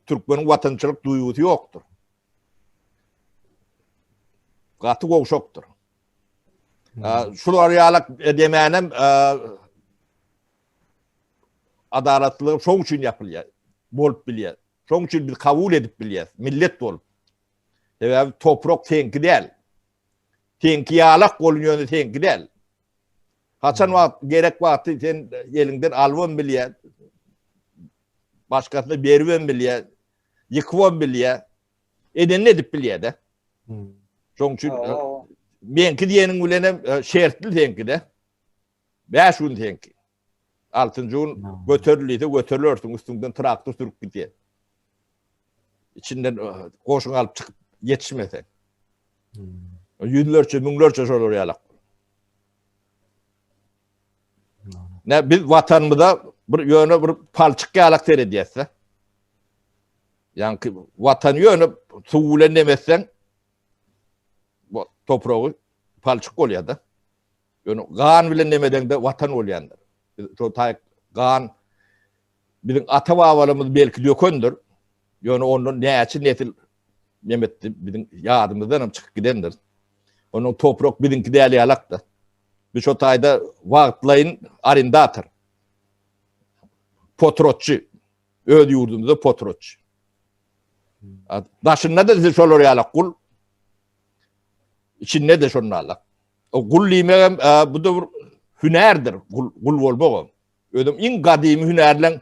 Türkmeniň watançylyk duýgusy ýokdur. Gaty owşakdyr. Şular ýalak demänem adalatlyk şoň üçin ýapylýar. Bolup bilýär. Şoň üçin biz kabul edip bilýär. Millet bolup. Sebäbi toprak teňki däl. Teňki ýalak bolýany teňki däl. Haçan wagt gerek wagty sen elinden alwam bilýär. Başkasyna berwem bilýär. Ýykwan bilýär. Eden edip bilýär da. Şoň üçin Oo. menki diýeniň bilen şertli tenki de. 5 gün tenki. 6-njy gün göterilýär, göterilýärsiň üstünden traktor sürüp gidýär. İçinden koşun alıp çıkıp yetişmese. Yüzlerce, müňlerce şolar ýalak. Ne biz vatanymyza bir ýöne bir palçyk ýalak teredýärse. Yani vatan ýöne suw bilen demesen bu topragy palçyk bolýar da. Ýöne gan bilen demeden de vatan bolýandyr. Şo taýyk gan bizim ata babalarymyz belki dökendür. Ýöne onuň näçe nesil nemetdi bizim ýadymyzdan çykyp gidendir. Onuň toprak bizinki däl ýalak da. Biz şo taýda wagtlaýyn arendator. Potrotçu. Öz ýurdumyzda potrotçu. Daşynda da şolar ýalak kul. İçinde de şonu alak. O kul diýmegem bu da bir hünärdir. Kul bolmak. Ödüm iň gadymy hünärleň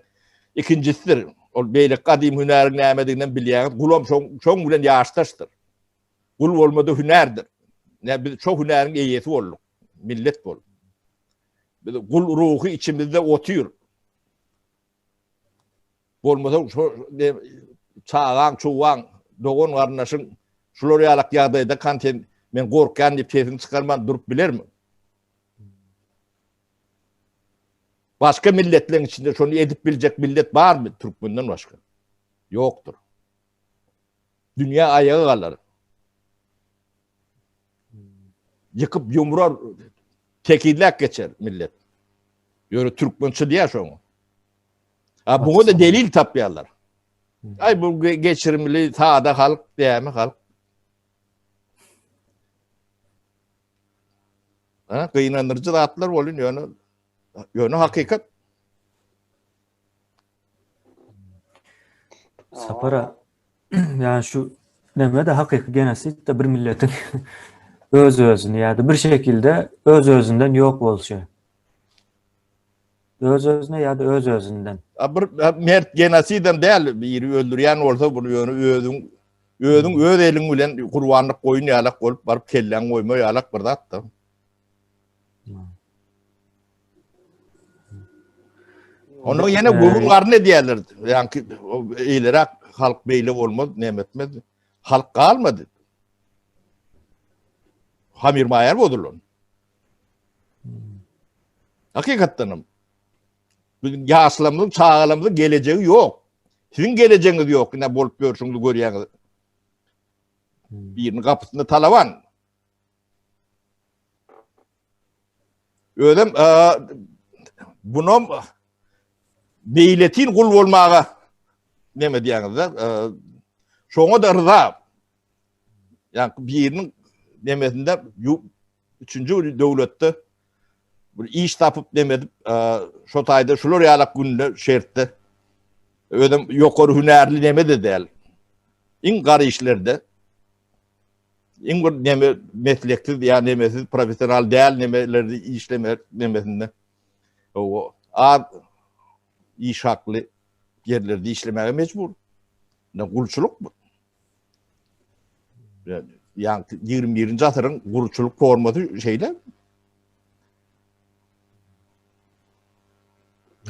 ikincisidir. Ol beýle gadymy hünäriň nämedigini bilýär. Gulam şoň bilen ýaşdaşdyr. Kul bolmady hünärdir. Ne biz şo hünäriň eýesi bolduk. Millet bol. Biz kul ruhy içimizde otýur. Bolmasa şo çağan, çuwan, dogon garnaşyň şular ýalak ýagdaýda kanten men gorkan diýip tesini çykarman durup bilermi? Başka milletlerin içinde şonu edip bilecek millet var mı Türkmenden başka? Yoktur. Dünya ayağı kalır. Yıkıp yumrar, tekillek geçer millet. Yörü Türkmençi diye şonu. Bunu da delil tapyarlar. Ay bu geçirimli sağda halk diye mi halk? Kıyınlandırıcı rahatlar olun yönü hakikat. Sapara yani şu demede hakiki genesit de bir milletin öz özünü yani bir şekilde öz özünden yok bolşy. Öz özüne ya da öz özünden. Bir mert genasiden däl biri öldürýän bolsa bunu ýöne özüň öz eliň bilen gurbanlyk goýun ýalak bolup baryp kelläň goýma ýalak bir zat da. Onu yine gururlar ne diyorlar? Yani eğilerek halk beyle olmaz, nemetmez. Halk kalmadı. Hamir mayar bodurlar. Hakikaten. Bizim yaşlarımızın, çağlarımızın geleceği yok. Sizin geleceğiniz yok. Ne bolup görüşünüzü görüyorsunuz. Birinin kapısında talavan. Öyle bunu meyletin kul bolmaga neme diýäňizde şoňa da rıza. Yani birinin demesinde üçüncü döwletde bir iş tapıp demedip şo taýda şular ýalak günde şertde ödem ýokary hünärli neme de däl. Iň gary işlerde iň bir neme meslekli ýa nemesiz professional däl nemelerdi işlemer nemesinde o iş haklı yerlerde işlemeye mecbur. Ne gulçuluk bu. Yani 21. asırın gulçuluk formatı şeyler.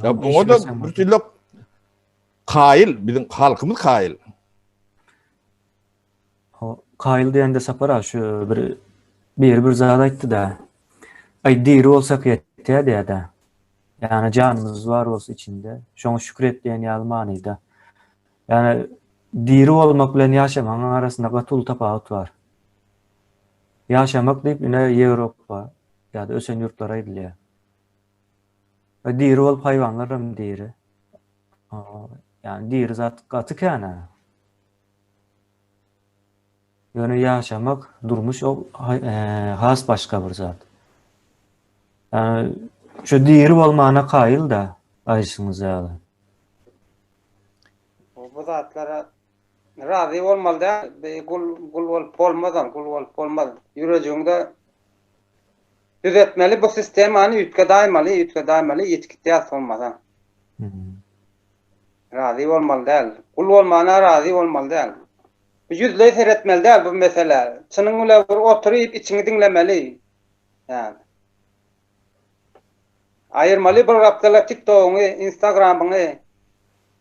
Ya bu da bir türlü kail, bizim halkımız kail. O kail diýende sapara şu bir zat aýtdy da. Ay diri olsak ýetdi diýdi. Yani canımız var olsa içinde. Şoňa şükret diýen ýalmanyda. Yani diri olmak bilen ýaşamagyň arasynda gatul tapawut var. Ýaşamak diýip ine Ýewropa ýa-da ösen ýurtlara edilýär. Diri bolup haýwanlarym diri. Yani diri zat gaty kana. Ýöne ýaşamak durmuş o has başga bir zat. Yani şu diri bolmana kail da aýşyňyz ýaly. Bu zatlara razı olmalı da kul olmaz. Ýüregiňde düzeltmeli bu sistem ýütke daýmaly ýetkitýäs olmadan. Razı olmalı da. Kul olmana razı olmalı da. Yüzle seyretmeli değil bu mesele. Senin öyle bir oturup içini dinlemeli. Yani. Ayırmalı bir raptalar TikTok'unu, Instagram'ını,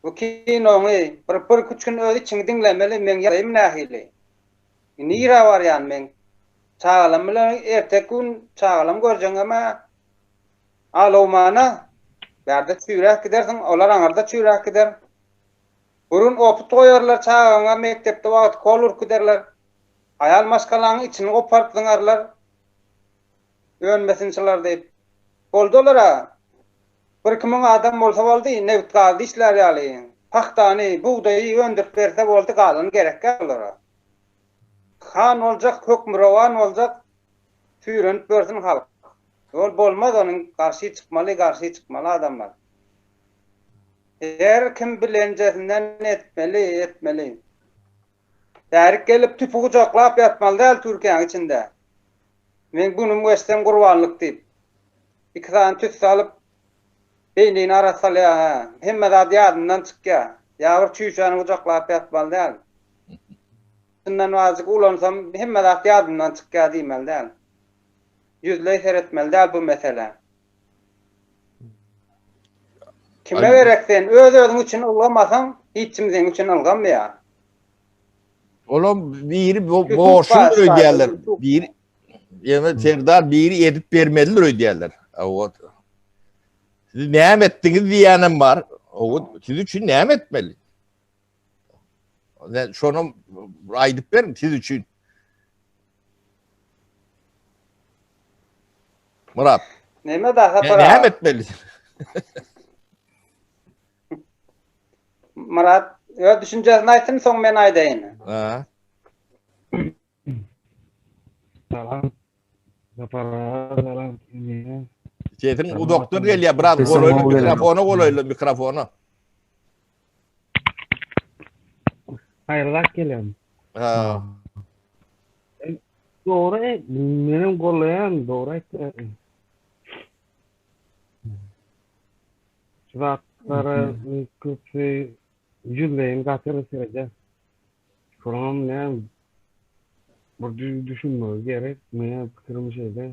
bu kino'nu, bir küçük öyle içini dinlemeli. Men yapayım nahili. Nira var yani men. Çağalam bilen ertek gün çağalam göreceğim ama alomana berde çürek gidersin, olar anarda çürek gider. Burun oput koyarlar çağına mektepte vakit kolur giderler. Ayal maskalanın içini opartlanarlar. Önmesinçiler deyip. Boldolar ha. Bir kimin adam bolsa boldu, ne kaldı işler yali. Pahtani, buğdayı öndürüp verse boldu kalın gerek kalır. Han olacak, hükmürovan olacak, tüyrünüp versin halk. Yol bolmaz onun karşı çıkmalı adamlar. Her kim bilencesinden etmeli. Tärik gelip tüpü kucaklap yatmalı değil Türkiye'nin içinde. Men bunun gösterem kurbanlık deyip. İki tane tüs salıp beynini arasalı ya. Hemme da diyadından çık ya. Yavur çüyüşanı kucaklap yatmalı değil. Bundan vazık ulansam hemme da diyadından çık ya deymeli değil. Yüzle seyretmeli değil bu mesele. Kime vereksen özün için ılgamasan hiç kimsenin için ılgamaya. Oğlum biri boşun ödeyerler. Bir yani Serdar biri edip vermediler ödeyerler. O siz ne ettiniz diyenim var. O siz için ne etmeli? Şunu aydıp verin siz için. Murat. Neme daha Ne para? etmeli? Murat, ya düşüncesini aytın son men aydayın. Ha. Salam. Salam. Sesin bu doktor geliyor biraz Sesin kolaylı o geliyor. mikrofonu. Hayırlar geliyorum. Ha. Doğru, benim kollayan doğru. Şuratları kötü yüzleyin katırı sürece. Şuram ne? Bir düşünmüyor gerek. Ne fikrim şeyde.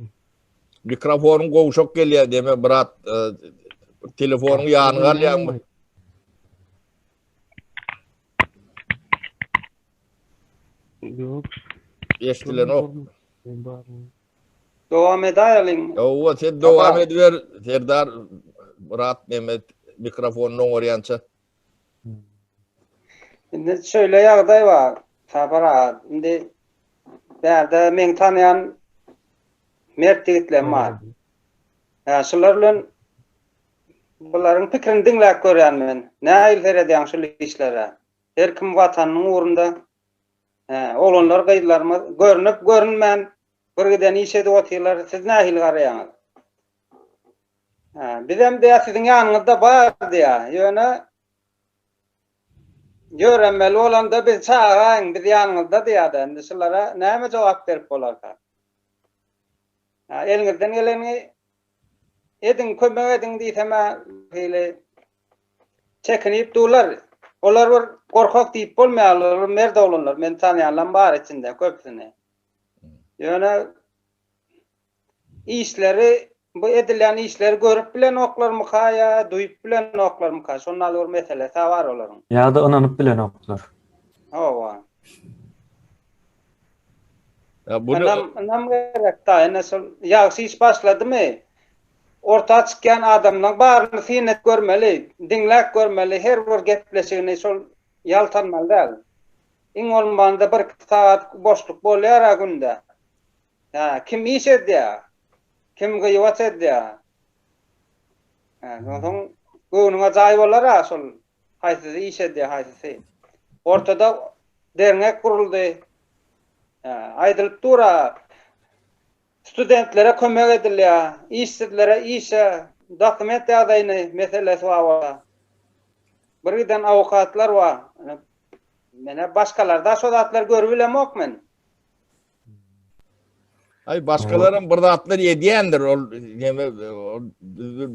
Mikrofonun kovuşuk geliyor deme Murat. Telefonun yanına al mı? Yok. Eştilen o. Devam edelim. O sen devam ediver Serdar Murat Mehmet mikrofonun oryança. Şimdi şöyle yağday var. Sabara. Şimdi berde men tanıyan mert yigitler var. Ya şularla bunların fikrini dinlep görýän men. Näil ferediň şu işlere. Her kim watanyň uğrunda olanlar gaýdlarmy görünüp görünmän bir giden işe de otyrlar. Siz näil garaýaňyz? Bizem de siziň ýanyňyzda bar diýär. Ýöne göremeli olanda biz çağıran biz ýanyňyzda diýär. Şulara näme jogap berip bolarlar? Eliňizden geleni edin kömek edin diýsem hele çekinip durlar. Olar bir korkak diýip bolmaýarlar, merde olanlar. Men tanýanlar bar içinde köpsini. Ýöne işleri bu edilen işleri görüp bilen oklarmy kaya, duyup bilen oklarmy kaya. Şondan bir mesele var olaryň. Ya da inanyp bilen oklar. Owa. Ya bunu Anam gerek da nasıl ýagşy iş başladymy? Orta çykýan adamlaryň baryny synet görmeli, dinläp görmeli, her bir gepleşigini şol ýaltanmaly däl. Iň bolmanda bir saat boşluk bolýar günde. Kim iş edýär? Kim gyýwat edýär? Ondan göwnüňe jaý bolar şol haýsy iş edýär, haýsy. Ortada dernek kuruldy. Aýdylyp dura. Studentlere kömek edilýär, işsizlere işe, dokument ýagdaýyny meselesi bar. Birden awukatlar bar. Mene başkalar da şo zatlar görüp bilemok men. ay başkalarının burada atlar yediyendir.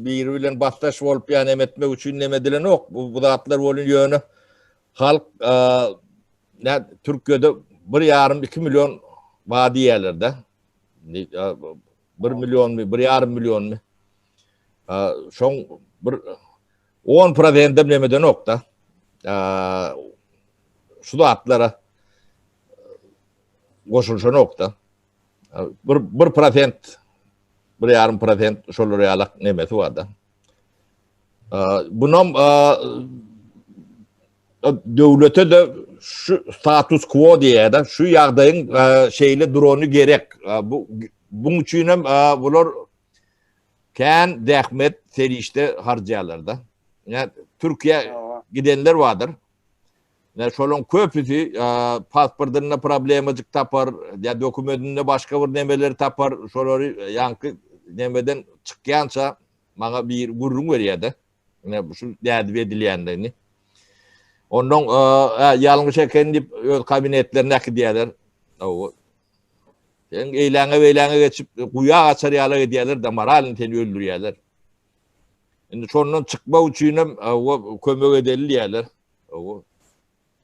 Bir bilen bastaş bolup yani emetmek üçün nemedilen ok. Bu zatlar bolun yönü halk ne Türkiye'de 1,5-2 milyon vadi yerlerde 1 milyon mu 1,5 milyon mu şoň bir 10% nemeden okda şu atlara koşulşan okda 1%, 1,5% şol realak nemeti var da. Bunun devlete de şu status quo diye de şu yağdayın şeyle duronu gerek. Bunun için bunlar kan dehmet serişte harcayalar da. Yani Türkiye gidenler vardır. Yani şolun köpüsü pasportlarına problemacık tapar, ya dokumentinde başka bir nemeleri tapar, şolları yankı nemeden çıkyansa bana bir gururun veriyor da. Yani şu derdi edilyenlerini. Ondan yalnız kendi kabinetlerine gidiyorlar. Sen eylene geçip kuya açar yalar diyorlar da moralini seni öldürüyorlar. Şimdi sonundan çıkma uçuyla kömök edeli diyorlar.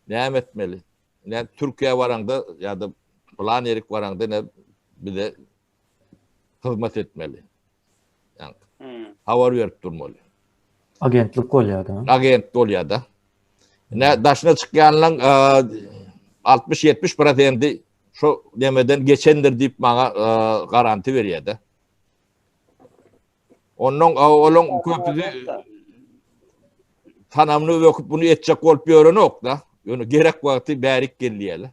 Ne etmeli? Yani Türkiye varanda ya da plan erik varanda ne bir de hizmet etmeli. Yani havar verip durmalı. Agentlik oluyor da. Agent oluyor da. Ne daşına çıkanların 60-70% şu demeden geçendir deyip bana garanti veriyor da. Onun köpüsü tanamını okup bunu edecek olup bir öğreni yok da. Yani gerek vakti bärik geldiyeler.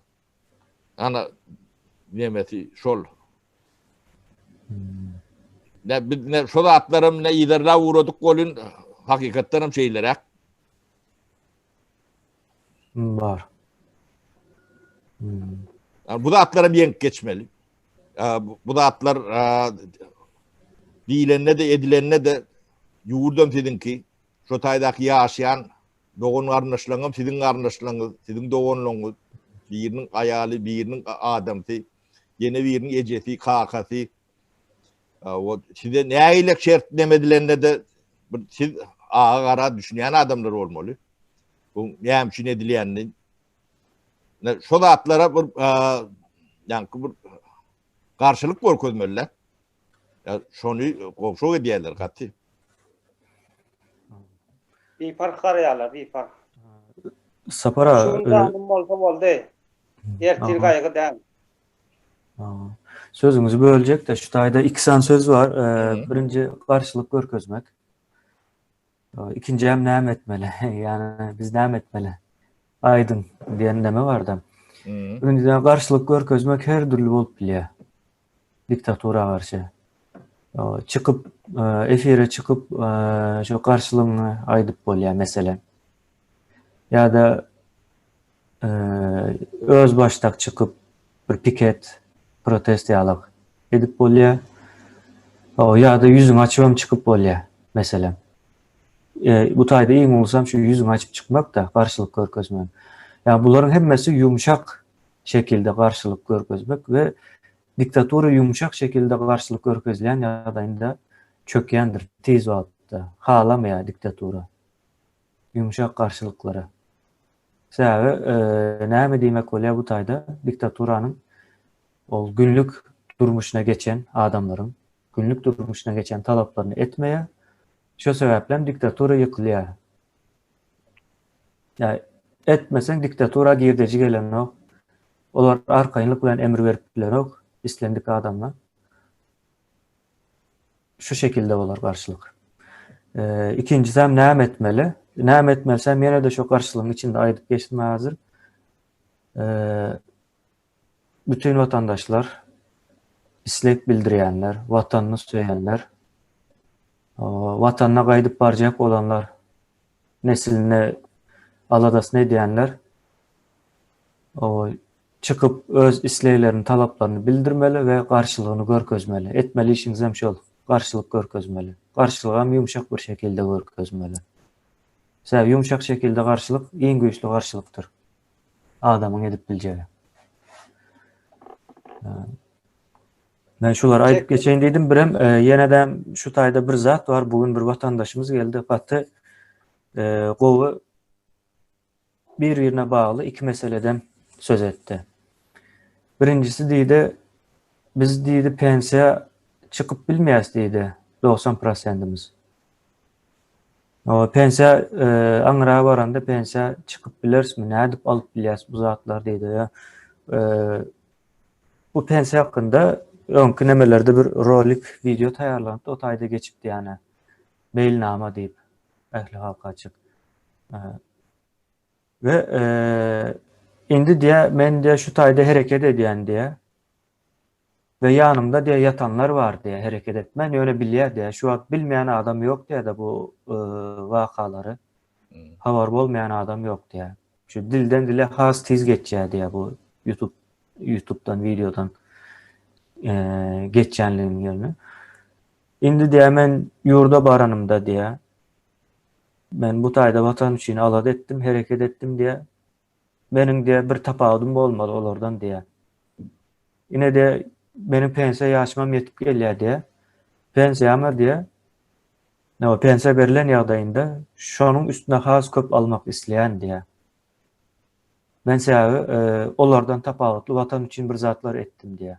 Ana demesi şol. Ne şu atlarım ne iderler uğradık golün hakikatlerim şeyler. Var. Yani bu da atlara bir yenk geçmeli. Bu da atlar diyilenine de edilenine de yuğurdum dedin ki şu taydaki yaşayan doğun arnaşlangım sizin arnaşlangı sizin doğunluğunuz birinin ayalı birinin adamsı yine birinin ecesi kakası size ne aylak şert demedilerine de siz ağa kara düşünen adamlar olmalı. Bu neymişin edileyenliğin şu da atlara bir yani bir karşılık var közmeliler. Ya şonu komşu ediyorlar katı. Bir fark arayalar, bir fark. Sapara Şundan oldu. Ertil kaygı değil. sözümüzü bölecek de şu tayda 2 san söz var. Birinci karşılık görkezmek. İkinci hem näme etmeli? Yani biz näme etmeli? Aydın diyen deme var da. Birinciden karşılık görkezmek her türlü bolup bilýär. Diktatura karşı. Çıkıp efire çıkıp şu karşılığını aydıp bolýar mesele. Ya da öz baştak çıkıp bir piket protest ýalyk edip bolýar. Ya da yüzüň açybam çıkıp bolýar mesele. Bu taýda iň bolsam şu yüzüň açyp çıkmak da karşılık görkezmek. Yani bunların hemmesi yumuşak şekilde karşılık görkezmek ve diktatura yumuşak şekilde karşılık görkezleyen ýagdaýynda çökýändir tez wagtda. Halamaya diktatura. Yumuşak karşılıklara. Sebäbi näme diýmek bolýar bu taýda diktaturanyň ol günlük durmuşuna geçen adamların günlük durmuşuna geçen talaplarını etmeye şu sebäplen diktatura ýykylýar. Yani etmesen diktatura girdeji gelen ok. Olar arkaýynlyk bilen emir beripdiler ok. İslendik adamlar. Şu şekilde bolar karşılık. İkincisi hem näme etmeli? Näme etmelsem ýene de şu karşılıgyň içinde aýdyp geçdim hazır. Bütün vatandaşlar, islek bildirýänler, watanyny söýenler, watanyna gaýdyp barjak olanlar, nesline aladasyny edýänler, çıkıp öz isleýlerini, talaplaryny bildirmeli ve karşılıgyny görkezmeli. Etmeli işiňiz hem şol, karşılık görkezmeli. Karşılık hem yumşak bir şekilde görkezmeli. Sebäbi yumşak şekilde karşılık iň güýçli karşılykdyr. Adamyň edip biljegi. Ben şular aýdyp geçeýin diýdim, birem ýene-de şu taýda bir zat var. Bugün bir vatandaşymız geldi. Gaty gowy bir-birine bagly iki meseleden söz etti. Birincisi diýdi, biz diýdi pensiya çıkıp bilmeýäs diýdi 90%'imiz. O pensiya aňyra baranda pensiya çıkıp bilersmi? Nädip alyp bilýäs bu zatlar diýdi ya. Bu pensiya hakynda öňkü nemelerde bir rolik video taýarlandy. O taýda geçipdi ýani. Mailnama diýip ähli halka açyk. Ve indi diýe men diýe şu taýda hereket edýän diýe ve ýanymda diýe yatanlar var diýe hereket etmän öyle bilýär diýe. Şu wagt bilmeýän adam ýok diýe de bu wakalary. Habar bolmayan adam yok diye. Şu dilden dile has tiz geçeceği diye bu YouTube'dan, videodan geçeceğinliğin yerine. Indi diye men yurda baranımda diye. Ben bu taýda vatan üçin alad ettim, hereket ettim diye. Benim diye bir tapawdym bolmaly olardan diye. Yine de benim pensiya ýaşmam yetip gelýär diye. Pensiyama diye. O pensiya berilen ýagdaýynda şonuň üstüne has köp almak isleýän diye. Men sebäbi olardan tapawutly watan üçin bir zatlar etdim diye.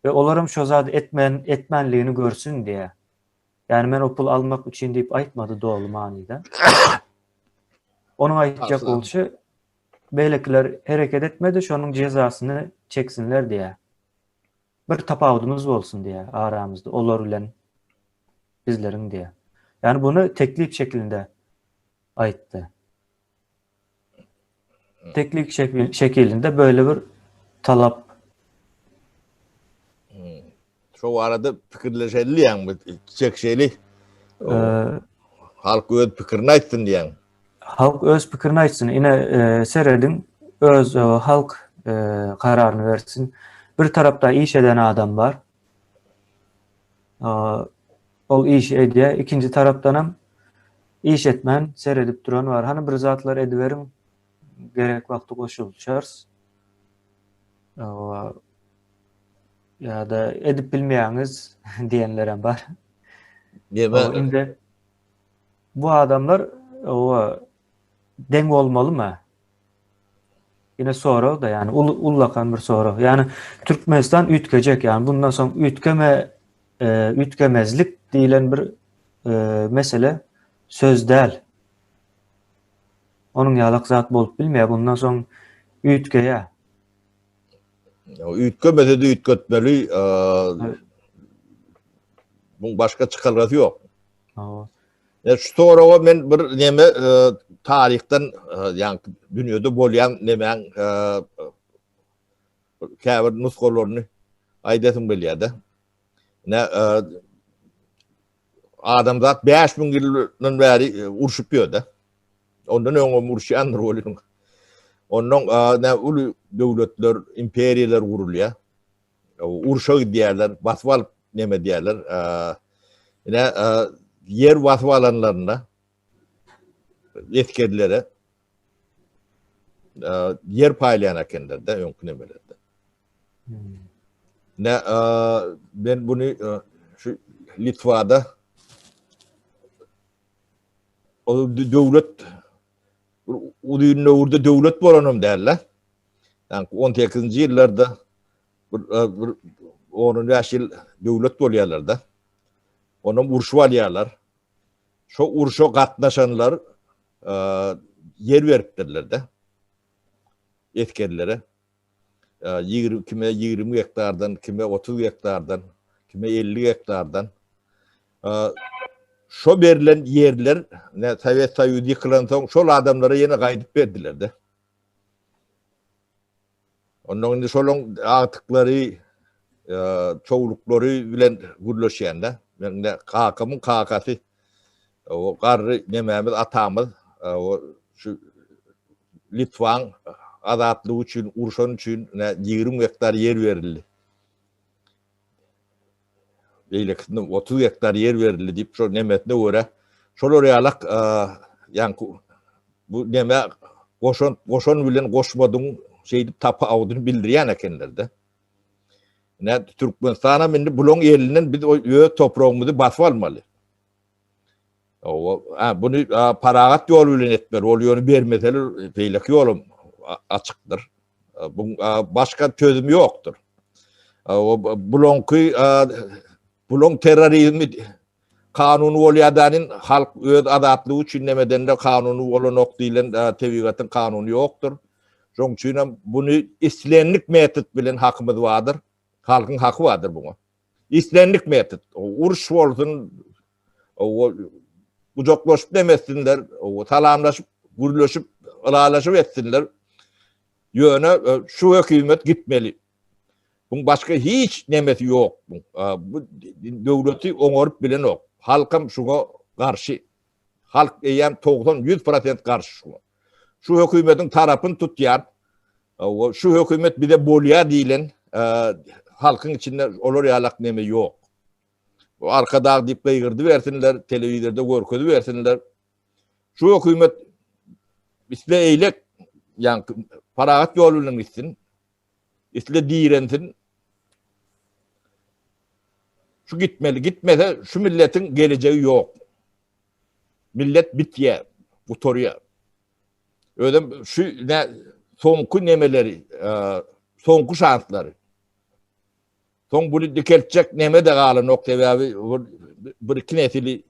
Ve olaram şo zat etmenligini görsün diye. Yani men o pul almak üçin diýip aýtmady dogry manyda. Onun aýtjak bolşy beýlekiler hereket etmedi, şonuň jezasyny çeksinler diye. Bir tapawudymyz bolsun diye aramızda olar bilen bizleriň diye. Yani bunu teklif şeklinde aýtdy. Teklif şeklinde böyle bir talap. Şu arada pikirleşelliýän bu çekşeli. Halk öz pikirini aýtsyn diýen. Halk öz pikirini aýtsyn. Ine seredin öz halk kararyny bersin. Bir tarapda iş eden adam var. Ol iş edýär. İkinci tarapdanam iş etmän seredip duran var. Hani bir zatlar ediverim gerek wagty goşulýars. Ya da edip bilmeýäňiz diýenlerem bar. Indi bu adamlar deň bolmalymy? Yine soru da yani ullakan bir soru. Yani Türkmenistan ütkejek yani bundan soň ütkemezlik diýilen bir mesele söz däl. Onun ýalak zat bolup bilmeýär. Bundan soň ütkeýär. Ütkömese de ütkötmeli. Bu başka çıkargasy ýok. Şu soraga men bir neme tarihten yani dünýede bolýan nemeň käbir nuskalaryny aýdasym gelýärdi. Adamzat 5000 ýyldan bäri urşup ýördi. Ondan öňe urşan rolüň. Ondan uly döwletler, imperiýalar gurulýar. Urşak diýerler, baswal neme diýerler. Yer baswalanlaryna etkenlere yer paýlayan ekenler de öňkü nemelerde. Ben bunu şu Litvada o döwlet ulyny urda döwlet bolanam derler. Yani 18-nji ýyllarda bir 10 ýaşyl döwlet bolýarlar-da. Onum urşup alýarlar. Şo urşa gatnaşanlar yer beripdirler-de. Etkenlere. Kime 20 hektardan, kime 30 hektardan, kime 50 hektardan. Şo berilen yerler, Sovet Soýuzy ýykylan soň şol adamlara ýene gaýdyp berdiler-de. Ondan indi şolaň atyklary, çoğuluklary bilen gürleşýände. Mende kakamın kakasy, o garry nemämiz atamyz, o şu Litwan azatlygy üçin, urşan üçin 20 hektar yer berildi. Beýlekinde 30 hektar yer berildi diýip şo nemetine görä. Şol ýalak ýani bu neme goşon bilen goşmadyň şeýdip tapa awdyny bildirýän ekenler-de. Türkmenistana mende buloň elinden biz o toprağımızı basıp almaly. Bunu paragat ýol bilen etmeli, ol ýöne bermeseler beýleki ýolum açykdyr. Bu başka çözüm yoktur. O bulon terörizmi kanunu bolýadanyn halk öz adatlygy üçin nemeden de kanunu bolanok diýilen tebigatın kanunu yoktur. Şoň üçin bunu islenlik metod bilen hakymyz bardyr. Halkyň haky bardyr buňa. İslenlik metod. Uruş bolsun, ucaklaşıp demesinler, salamlaşıp, gürleşip, ılalaşıp etsinler. Yöne şu hükümet gitmeli. Bunun başka hiç nemesi yok. Bu devleti oňorup bilen ok. Halkım şuna karşı. Halk eýen 90-100% karşı şuna. Şu hükümetin tarafını tutýar. Şu hükümet bir de bolýa diýilen halkın içinde olur yalak neme yok. O arkada dip beýgirdi versinler, televizörde görkedi versinler. Şu hükümet isle eýlek, yani paragat ýolunyň gitsin, isle diýrensin. Şu gitmeli, gitmese şu milletin geleceği yok. Millet bitýär, utorýar. Ödem şu ne soňky nemeleri, soňky şansları. Son bunu dikeltecek neme de galy nokta we bir iki nesili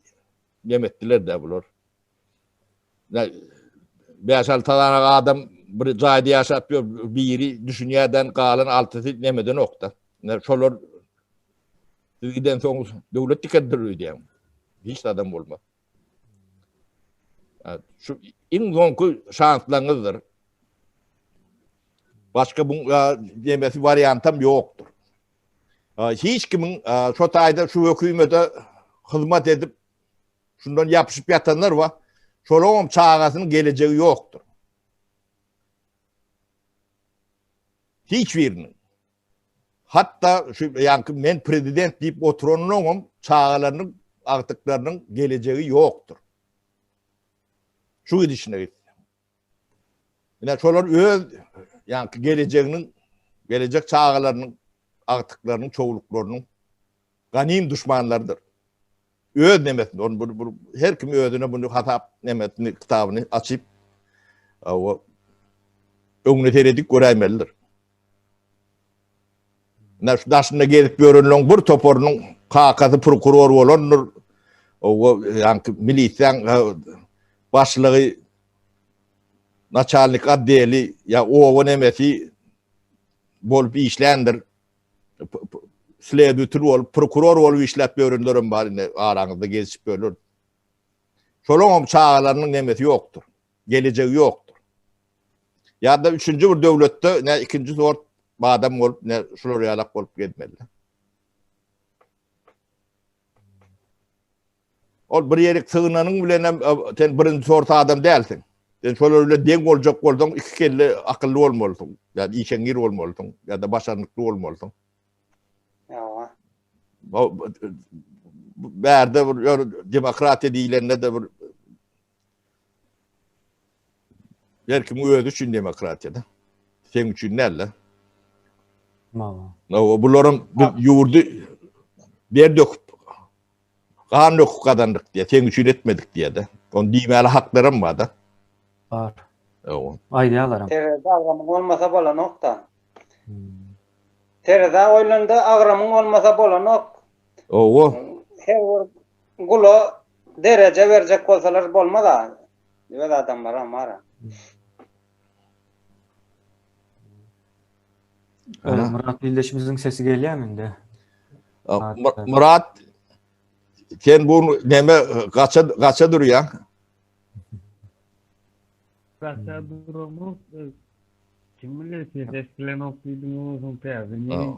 yemetdiler de bular. Beşal tadana adam bir jaýda ýaşapýar, biri düşünýärden galan altyzy nemede nokta. Şolar giden soň döwlet dikendir diýär. Hiç adam bolmaz. Şu iň soňky şanslaryňyzdyr. Başka bu demesi variantam yoktur. Hiç kimin şu taýda şu hökümete hyzmat edip şundan yapışıp yatanlar var. Şolom çağasının geleceği yoktur. Hiçbirinin. Hatta şu yani men prezident deyip oturanın çağalarının artıklarının geleceği yoktur. Şu gidişine gitsin. Yine şolar öz yani gelecek çağalarının artıklarının, çoğuluklarının ganim düşmanlarıdır. Öz nemetini, her kim özüne bunu hatap nemetini, kitabını açıp öňüne teredik göräýmelidir. Daşynda gelip görünlen bir toporunun kakasy prokuror bolandyr. Yani milisiýaň başlygy, naçalnik adliýeli ya o nemesi bolup işlendir. Sledütür olup, prokuror olup işlep görünlerim bari araňyzda gezip görülür. Şolom çağalarının nemesi yoktur. Geleceği yoktur. Ya da üçüncü bir devlette ne ikinci sort adam olup ne şolar ýalak bolup gitmeli. Ol bir ýerik sığınanyň bilen sen birinci sort adam dälsin. Sen şolar öyle deň boljak bolsaň iki kelle akylly bolmalysyň. Yani işeňir bolmalysyň ya da başarykly bolmalysyň. Ya. Berde demokratiya diýilende de bir herkim özü üçin demokratiýada. Sen üçin näle? Bularym ýurdy ber döküp kan döküp kazandyk diýe, sen üçin etmedik diýe de. Onu diýmäli haklarym bar da. Var. O. Aýdýalaram. Terede agramyň olmasa bolanok da. Terede oýlanda agramyň olmasa bolanok. O. Her bir gulo derece berjek bolsalar bolmaz. Diýip adam bar amara. Murat Bildeşimizin sesi gelýärmi indi? Murat sen bunu neme kaça durýar? Kaça durumuz kim bilir seslen okuyduğumuz peyzini.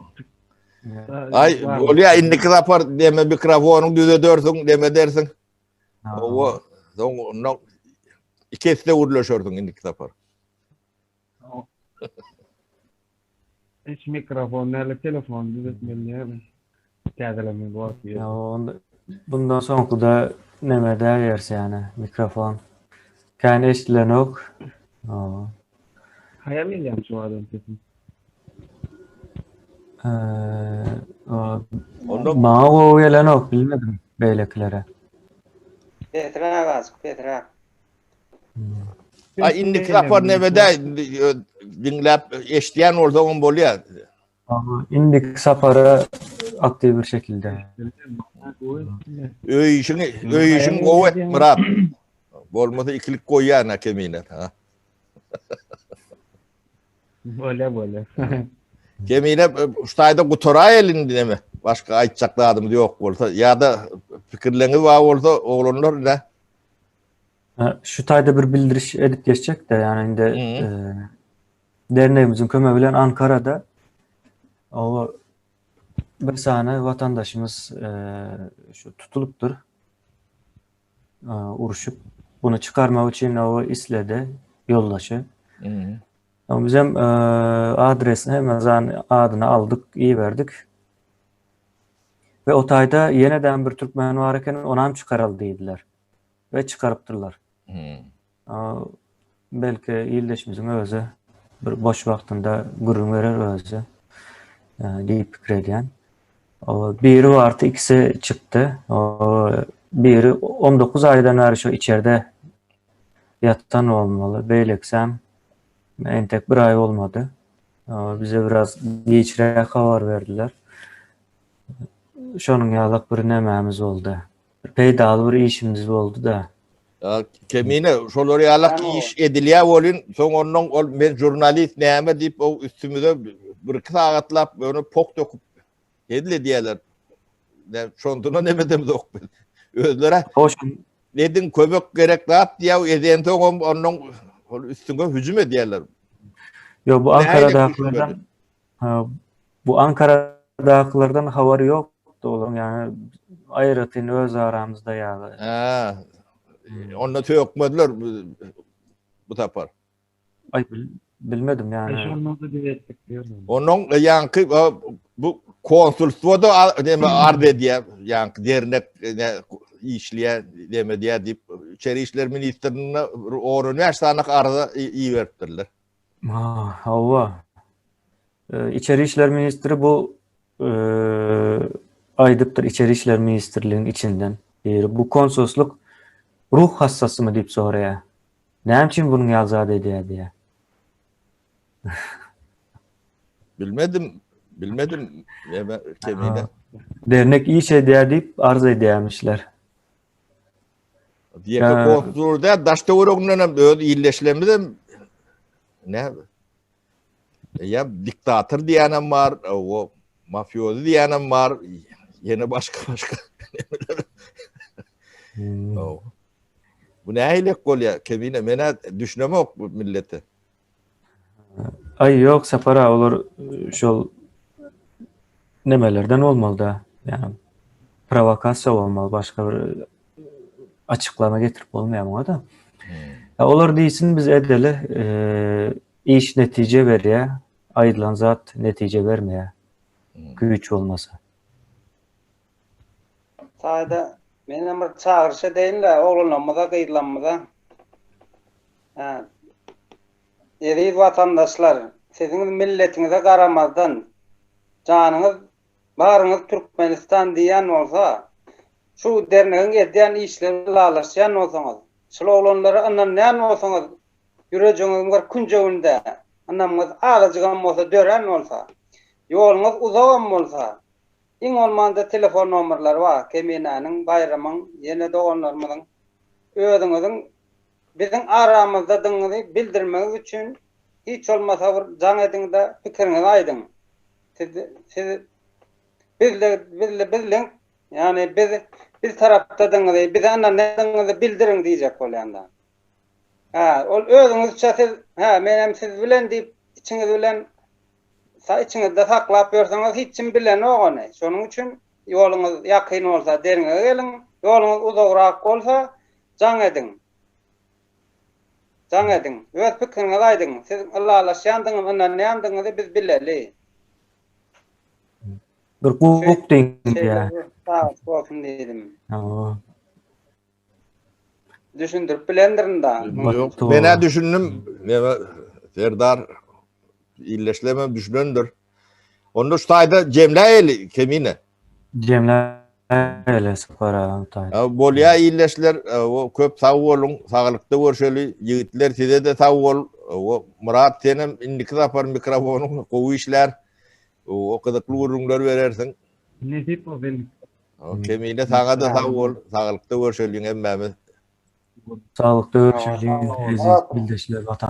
Ay bolýar indiki rapor deme mikrofonyň düzedörsiň deme dersiň. O no ikisi de urlaşördün indiki rapor. Hiç mikrofon nerede telefon düzeltmeli täzelemeli bolýar. Bundan soňky da nemede ýerse yani mikrofon. Kän eşitlenok. Hayal edýän şu adam kesin. Maňa o gelenok bilmedim beýleklere. Petra. indik rapor nemede dinlep eşdiyen orada on bolýar. Ama indik sapara aktif bir şekilde. Öyüşün ovet Murat. Bolmasa ikilik koyýan kemine. Ha. Böyle. Kemine ustayda gutora elinde mi? Başka aýtjaklarym ýok bolsa ya da pikirleňi var bolsa oglanlar ne? Şu tayda bir bildiriş edip geçecek de yani inde derneğimizin kömegi bilen Ankara'da o bir tane vatandaşımız şu tutulupdur. Uruşup bunu çıkarmak için o isledi yoldaşı. Ama biz hem adresini hemen adını aldık, iyi verdik. Ve o tayda yeniden bir Türkmen varken ona hem çıkaralım dediler. Ve çıkarıptırlar. Belki iyildeşimizin özü bir boş vaktinde gurur verir özü deyip fikir ediyen. Biri vardı, ikisi çıktı. Biri 19 aydan beri şu içeride yatan olmalı. Beyleksem en tek bir ay olmadı. Bize biraz geçirerek haber verdiler. Şonun yalak bir nememiz oldu. Peydalı bir işimiz oldu da. Kemine şolary ýalak iş edilýär bolyn, soň onuň men jurnalist näme diýip o üstümüze bir saгатлap onu pok dokup edile diýerler. Şondan näme demez ok. Özlere nedin köbek gerek zat diýär eden soň onuň üstüne hüjüm edýärler. Yo bu Ankara'dakilerden bu Ankara'dakilerden haberi yoktu oğlum yani ayrıtın öz aramızda yani. Onunla tökmediler bu tapar. Ay bilmedim yani. Onun yankı bu konsulstoda arz ediyor yankı dernek işliye demediye deyip İçeri İşler Ministrliğine o üniversitelik arada iyi verdiler. Allah. İçeri İşler Ministri bu aydıptır İçeri İşler Ministerliği'nin içinden. Bu konsolosluk ruh hastası mı deyip soraya. Ne için bunun yazad ediyor diye. Bilmedim. Kemine. Dernek iyi şey diye deyip arz ediyormuşlar. Diye konsulda daşta uğrağından öyle illeşlemede ne? Ya diktatör diyenem var, o mafyozu diyenem var, yine başka. Bu ne aylak gol ya Kemine mena düşünemek bu millete. Ay yok sapara olur şol nemelerden olmalı da yani provokasyon olmalı başka bir açıklama getirip olmuyor ama da. Olur değilsin biz edeli iş netice veriyor. Ayrılan zat netice vermeye. Güç olmasa. Sayda benim bir çağırışı değil de oğlanmada kıyılanmada. Aziz vatandaşlar, sizin milletinize karamazdan canınız, barınız Türkmenistan diyen olsa, şu derneğin ediyen işleri lalışayan olsanız, şu oğlanları anlayan olsanız, yüreceğiniz var küncevinde, anlamınız ağacıgan olsa, dören olsa, yolunuz uzağım olsa, in olmanda telefon numaraları var, Kemina'nın, bayramın, yeni doğanlarımızın, özünüzün, bizim aramızda dığını bildirmeniz için hiç olmasa bir can edin de fikrinizi aydın. Siz bizle yani biz tarafta dığını bize anladığınızı bildirin diyecek ol yanda. Özünüzçe siz menem siz bilen deyip içiniz bilen içinizde saklap yapıyorsanız hiçim bilen o ne. Şunun için yolunuz yakın olsa derine gelin, yolunuz uzakrak olsa can edin. Can edin. Evet fikrinizi aydın. Siz Allah'la şandınız, ne yandığınızı biz bileli. Bir hukuk deyin ya. Sağ olsun dedim. Aa. Düşündürüp bilendirin da. Yok, ben düşündüm. Serdar illeşlemem düşünündür. Onu şu tayda Cemle eli Kemine. Cemle Öyle spora taýip. Bolya iyleşler, o köp sağ bolun, sağlıkta görşeli yigitler size de sağ bol. O Murat senem indiki zapar mikrofonu gowy işler. O kızıklı urunlar verersin. Nesip o benim. O kemine sağa da sağ bol, sağlıkta görşeli emmemi. Sağlıkda görüşelim. Bildeşler, vatan.